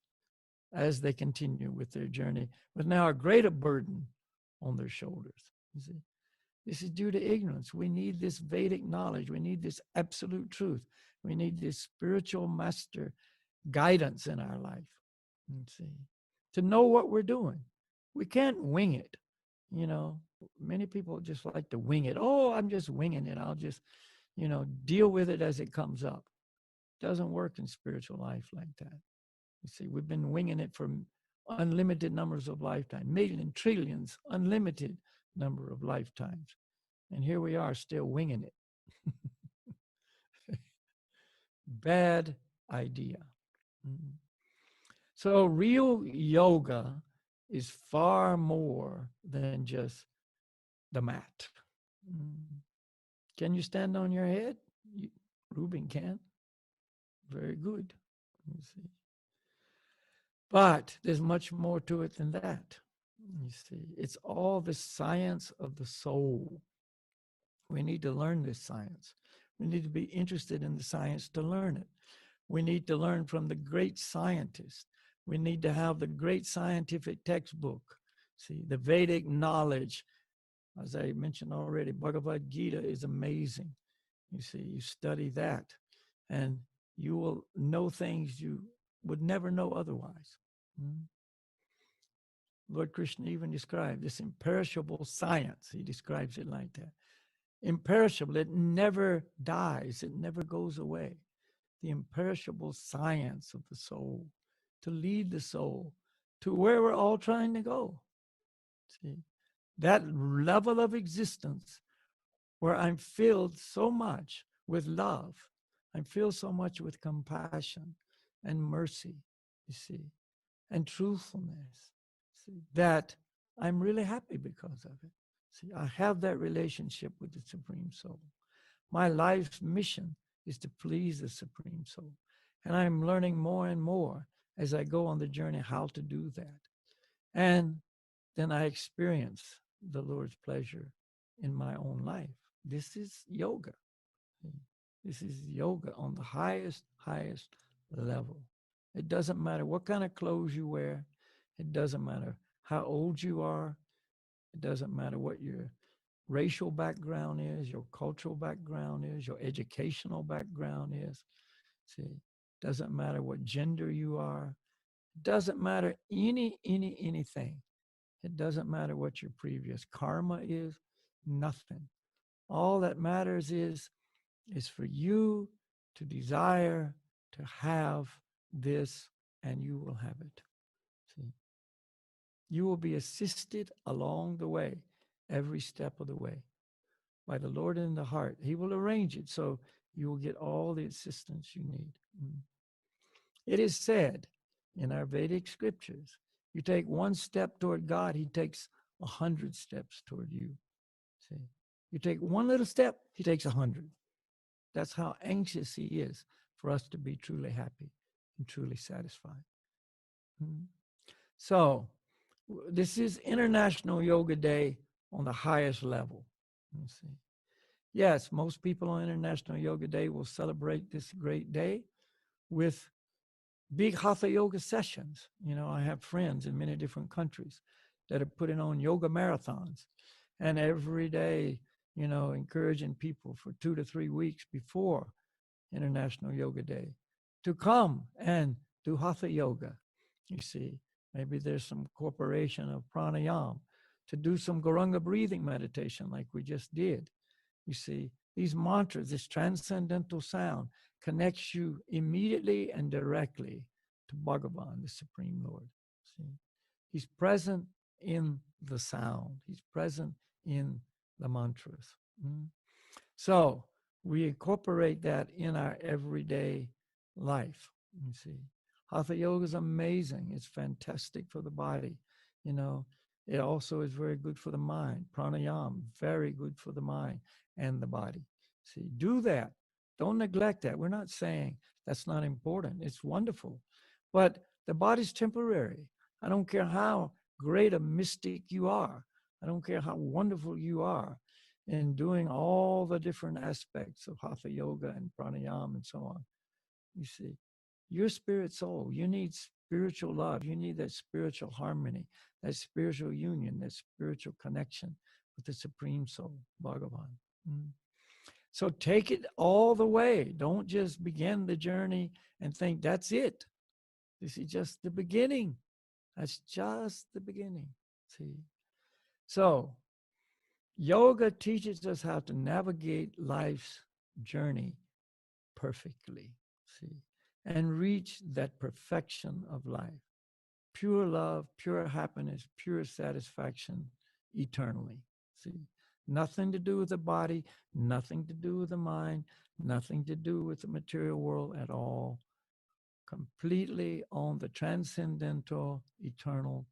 as they continue with their journey, with now a greater burden on their shoulders. You see, this is due to ignorance. We need this Vedic knowledge. We need this absolute truth. We need this spiritual master guidance in our life. You see, to know what we're doing. We can't wing it. You know, many people just like to wing it. Oh, I'm just winging it. I'll just, you know, deal with it as it comes up. It doesn't work in spiritual life like that. You see, we've been winging it for unlimited numbers of lifetimes, millions, trillions, unlimited number of lifetimes. And here we are still winging it. Bad idea. So real yoga is far more than just the mat. Mm. Can you stand on your head? Ruben can. Very good. You see. But there's much more to it than that. You see, it's all the science of the soul. We need to learn this science. We need to be interested in the science to learn it. We need to learn from the great scientists. We need to have the great scientific textbook. See, the Vedic knowledge, as I mentioned already, Bhagavad-Gita is amazing. You see, you study that, and you will know things you would never know otherwise. Mm. Lord Krishna even described this imperishable science. He describes it like that. Imperishable, it never dies, it never goes away. The imperishable science of the soul, to lead the soul to where we're all trying to go. See, that level of existence where I'm filled so much with love, I'm filled so much with compassion and mercy, you see, and truthfulness, see, that I'm really happy because of it. See, I have that relationship with the Supreme Soul. My life's mission is to please the Supreme Soul. And I'm learning more and more as I go on the journey how to do that. And then I experience the Lord's pleasure in my own life. This is yoga. This is yoga on the highest level. It doesn't matter what kind of clothes you wear. It doesn't matter how old you are. It doesn't matter what your racial background is, your cultural background is, your educational background is. See, doesn't matter what gender you are. It doesn't matter anything. It doesn't matter what your previous karma is. Nothing. All that matters is for you to desire to have this, and you will have it. See, you will be assisted along the way, every step of the way, by the Lord in the heart. He will arrange it so you will get all the assistance you need. It is said in our Vedic scriptures, you take one step toward God, he takes 100 steps toward you. See, you take one little step, he takes 100. That's how anxious he is for us to be truly happy and truly satisfied. So this is International Yoga Day on the highest level. You see. Yes, most people on International Yoga Day will celebrate this great day with big hatha yoga sessions. You know, I have friends in many different countries that are putting on yoga marathons, and every day, you know, encouraging people for 2 to 3 weeks before International Yoga Day to come and do hatha yoga. You see, maybe there's some incorporation of pranayama, to do some Guranga breathing meditation like we just did. You see, these mantras, this transcendental sound connects you immediately and directly to Bhagavan, the Supreme Lord. See, he's present in the sound. He's present in the mantras. So we incorporate that in our everyday life. You see, hatha yoga is amazing. It's fantastic for the body. You know, it also is very good for the mind. Pranayama, very good for the mind and the body. See, do that. Don't neglect that. We're not saying that's not important. It's wonderful. But the body's temporary. I don't care how great a mystic you are. I don't care how wonderful you are in doing all the different aspects of hatha yoga and pranayama and so on. You see, your spirit soul, you need spiritual love. You need that spiritual harmony, that spiritual union, that spiritual connection with the Supreme Soul, Bhagavan. So take it all the way. Don't just begin the journey and think that's it. This is just the beginning. That's just the beginning. See? So yoga teaches us how to navigate life's journey perfectly, see, and reach that perfection of life. Pure love, pure happiness, pure satisfaction eternally, see. Nothing to do with the body, nothing to do with the mind, nothing to do with the material world at all. completely on the transcendental, eternal,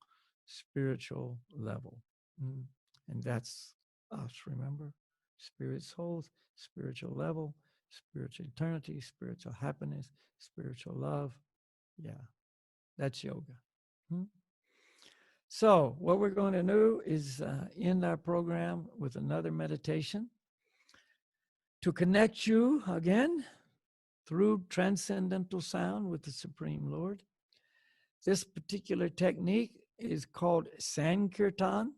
spiritual level. And that's us, remember? Spirit souls, spiritual level, spiritual eternity, spiritual happiness, spiritual love. Yeah, that's yoga. So what we're going to do is end our program with another meditation to connect you again through transcendental sound with the Supreme Lord. This particular technique is called Sankirtan.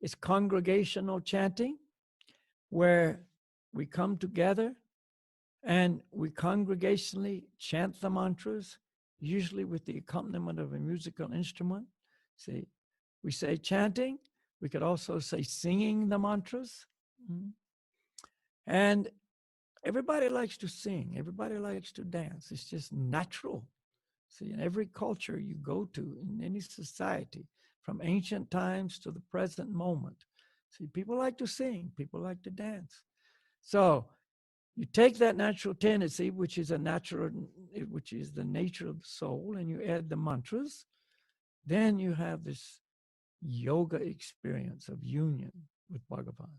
It's congregational chanting, where we come together and we congregationally chant the mantras, usually with the accompaniment of a musical instrument. See, we say chanting. We could also say singing the mantras. And everybody likes to sing. Everybody likes to dance. It's just natural. See, in every culture you go to, in any society, from ancient times to the present moment, see, people like to sing. People like to dance. So you take that natural tendency, which is the nature of the soul, and you add the mantras. Then you have this yoga experience of union with Bhagavan.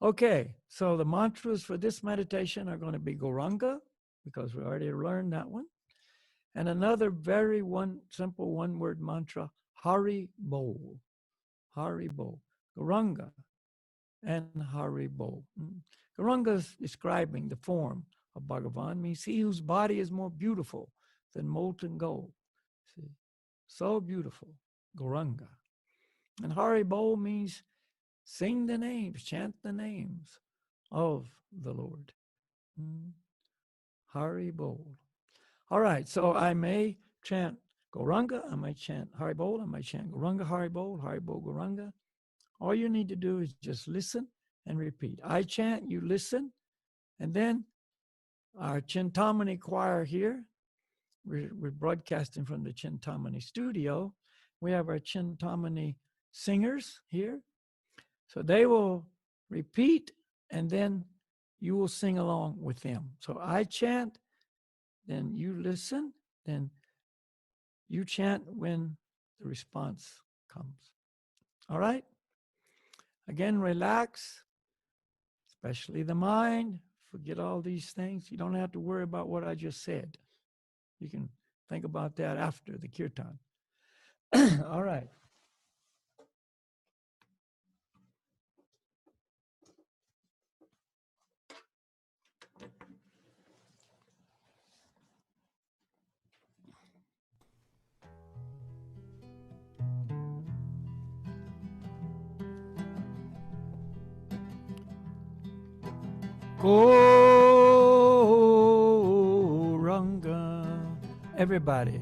Okay, so the mantras for this meditation are going to be Gauranga, because we already learned that one. And another very simple one-word mantra, Hari Bol. Hari Bol. Gauranga and Hari Bol. Gauranga is describing the form of Bhagavan, means he whose body is more beautiful than molten gold. See, so beautiful, Gauranga. And Hari Bol means sing the names, chant the names of the Lord. Hari Bol. All right, so I may chant Gauranga, I might chant Hari Bol, I might chant Gauranga, Hari Bol, Gauranga. All you need to do is just listen and repeat. I chant, you listen, and then our Chintamani choir here, we're broadcasting from the Chintamani studio. We have our Chintamani singers here. So they will repeat, and then you will sing along with them. So I chant, then you listen, then you chant when the response comes. All right? Again, relax, especially the mind. Forget all these things. You don't have to worry about what I just said. You can think about that after the kirtan. All right. Gauranga, everybody.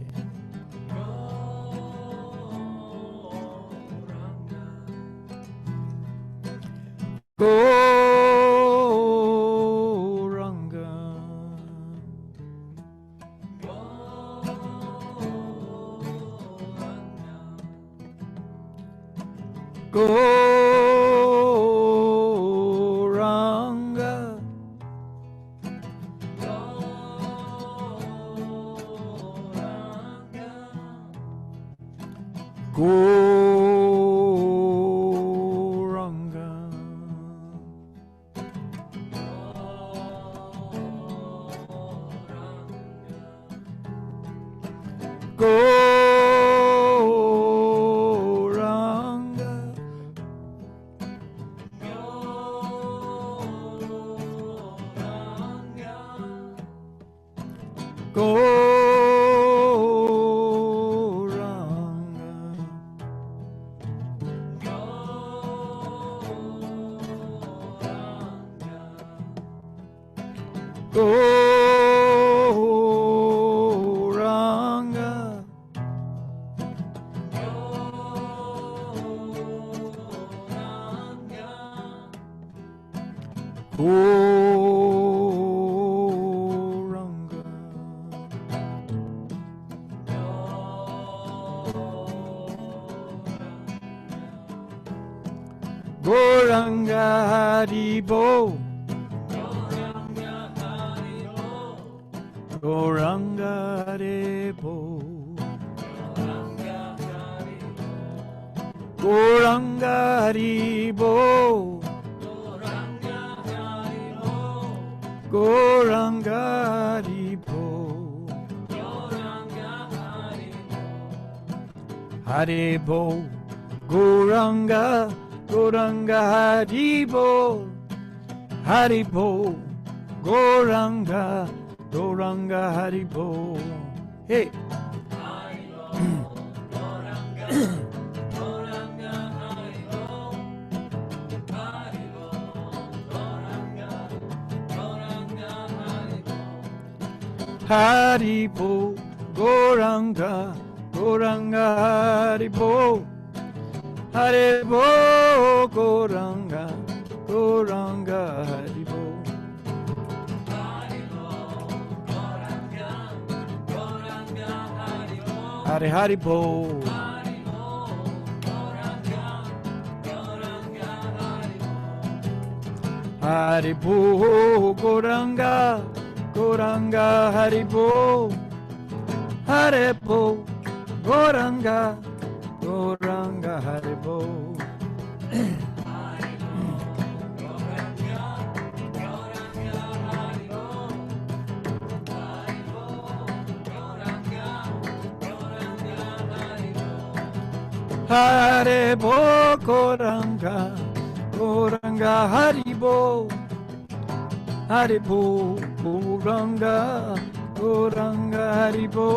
Gauranga. Gauranga. Gauranga. Gauranga. Gauranga. Gauranga. Gauranga Hari Bol. Goranga Haribo. Goranga Haribo. Goranga Haribo. Haribo. Goranga, Goranga Haribo. Haribo. Goranga, Goranga Haribo. Hey. Haribo, Goranga, Goranga Haribo. Haribo, Goranga, Goranga Haribo. Hare Haribo. Haribo, Goranga, Goranga Haribo. Haribo, Goranga, Goranga Haribo. Haribo, Goranga, Goranga Haribo. Haribo, Goranga, Goranga Haribo.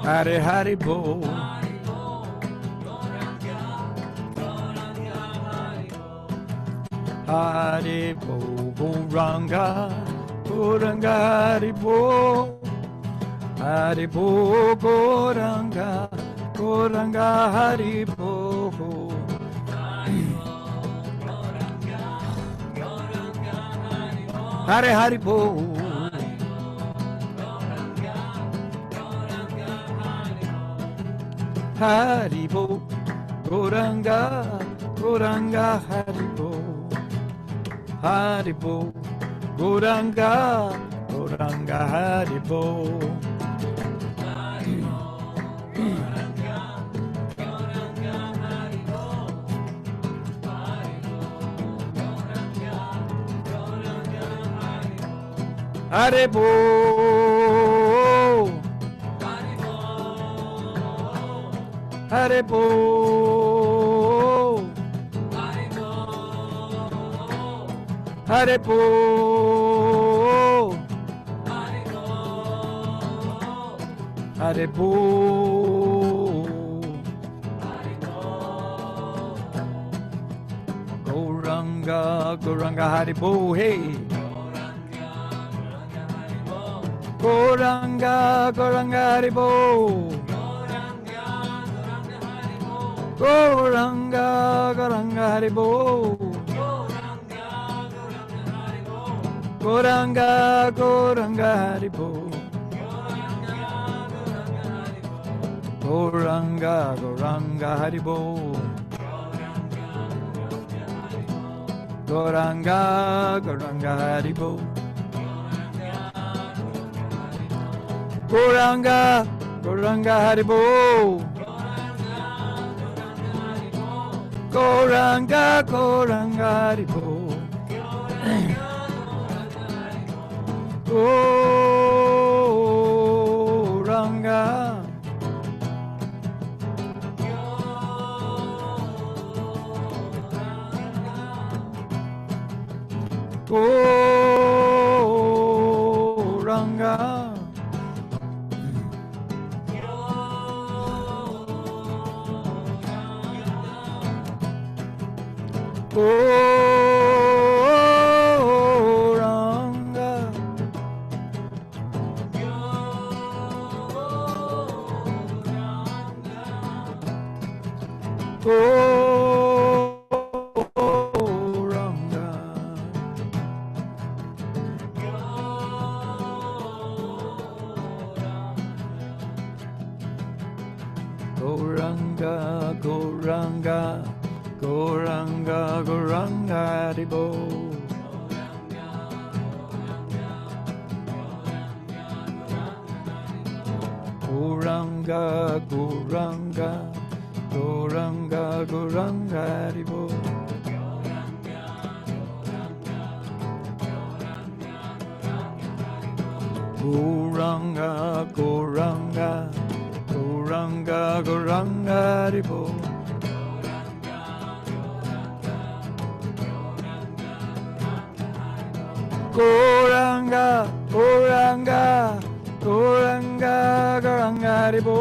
Hare Haribo. Haribo, Goranga, Goranga Haribo. Haribo, Goranga, Goranga Haribo. Hare Haribo. Haribo, Goranga, Goranga Haribo. Haribo, Goranga, Goranga Haribo. Haribo. Haribo. Haribo. Haribo. Goranga, Goranga Haribo, hey. Goranga, Goranga Haribo. Goranga, Goranga Haribo. Goranga, Goranga Haribo. Goranga, Goranga Haribo. Goranga, Goranga Haribo. Goranga, Goranga Haribo. Goranga, Goranga Haribo. Goranga. Goranga. Goranga. Goranga. Goranga, Goranga, Goranga. Gauranga Gauranga Haribo. Gauranga Gauranga Gauranga Gauranga Haribo. Gauranga Gauranga Gauranga Gauranga Haribo. Gauranga Gauranga Gauranga Gauranga Haribo.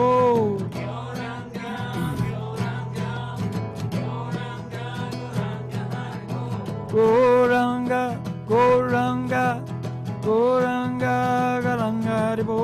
Gauranga Gauranga Gauranga Gauranga Haribo.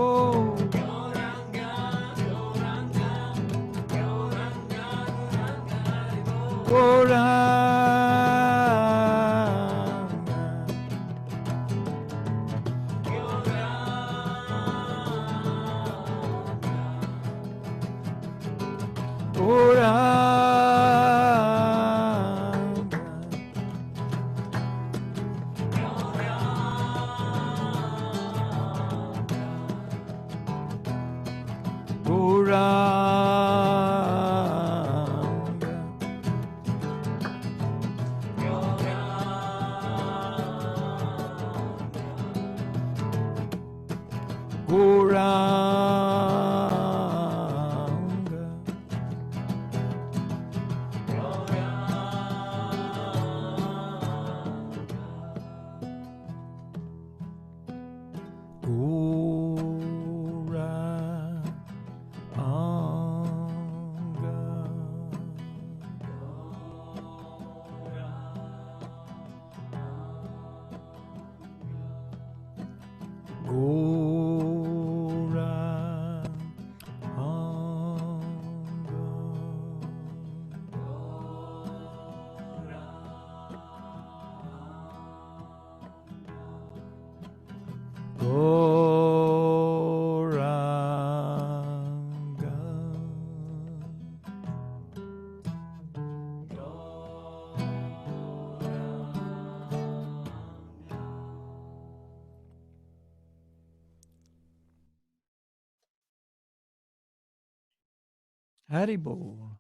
Haribo.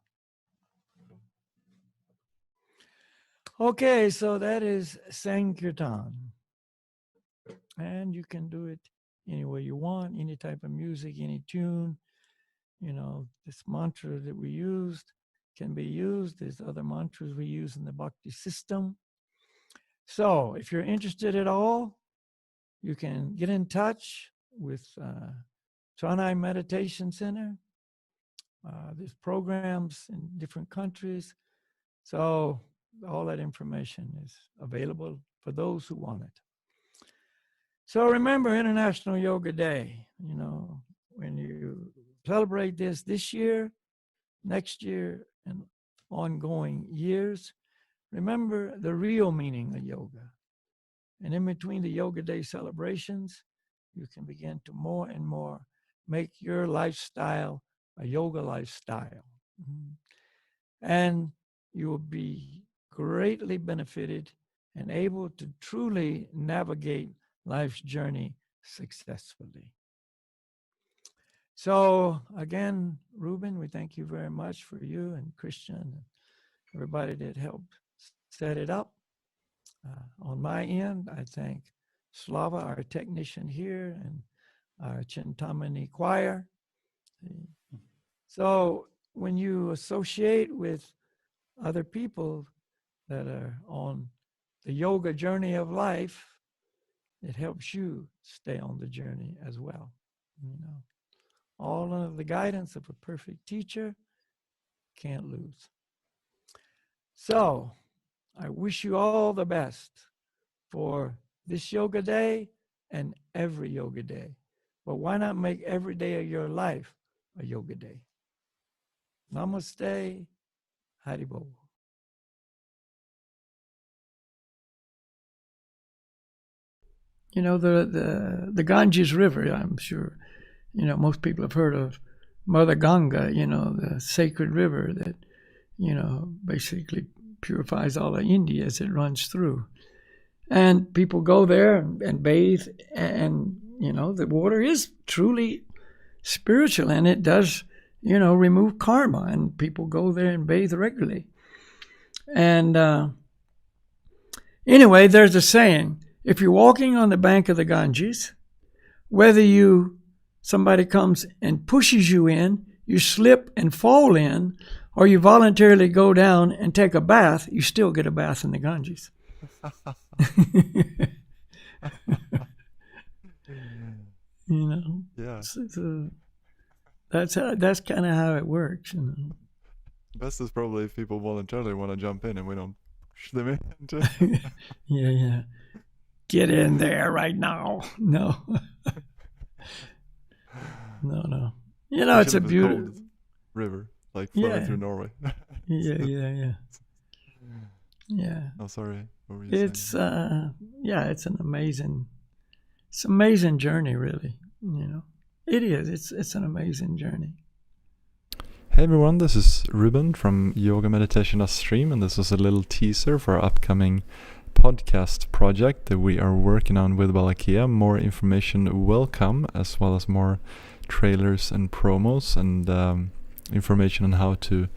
Okay, so that is Sankirtan. And you can do it any way you want, any type of music, any tune. You know, this mantra that we used can be used. There's other mantras we use in the Bhakti system. So if you're interested at all, you can get in touch with Tranai Meditation Center. There's programs in different countries. So all that information is available for those who want it. So remember International Yoga Day. You know, when you celebrate this year, next year, and ongoing years, remember the real meaning of yoga. And in between the Yoga Day celebrations, you can begin to more and more make your lifestyle a yoga lifestyle. And you will be greatly benefited and able to truly navigate life's journey successfully. So again, Ruben, we thank you very much for you and Christian and everybody that helped set it up. On my end, I thank Slava, our technician here, and our Chintamani choir. So when you associate with other people that are on the yoga journey of life, it helps you stay on the journey as well. You know, all under the guidance of a perfect teacher, can't lose. So I wish you all the best for this yoga day and every yoga day. But why not make every day of your life a yoga day? Namaste, Haribo. You know, the Ganges River, I'm sure, you know, most people have heard of Mother Ganga, you know, the sacred river that, you know, basically purifies all of India as it runs through. And people go there and bathe, and the water is truly spiritual, and it does, remove karma, and people go there and bathe regularly. And anyway, there's a saying: if you're walking on the bank of the Ganges, whether somebody comes and pushes you in, you slip and fall in, or you voluntarily go down and take a bath, you still get a bath in the Ganges. Yeah. So that's kind of how it works. Best is probably if people voluntarily want to jump in and we don't push them in. Yeah. Get in there right now. No. No. It's a beautiful river, like flowing through Norway. Yeah. Oh, sorry. What were you saying? It's an amazing journey, really. It is. It's an amazing journey. Hey everyone, this is Ruben from Yoga Meditation Stream, and this is a little teaser for our upcoming podcast project that we are working on with Balakhilya. More information will come, as well as more trailers and promos and information on how to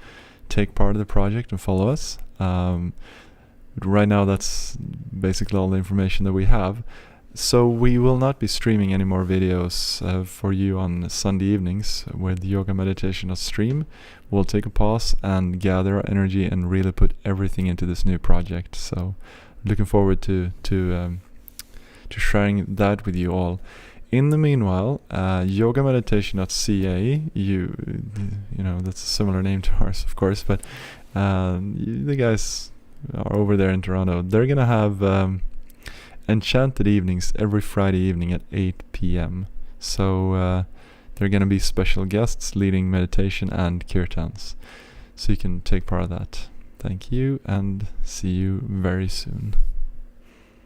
take part of the project and follow us. Right now that's basically all the information that we have. So we will not be streaming any more videos for you on Sunday evenings with Yoga Meditation Stream. We'll take a pause and gather our energy and really put everything into this new project. So looking forward to sharing that with you all. In the meanwhile, yogameditation.ca, that's a similar name to ours, of course, but the guys are over there in Toronto. They're going to have enchanted evenings every Friday evening at 8 p.m. So there are going to be special guests leading meditation and kirtans. So you can take part of that. Thank you, and see you very soon.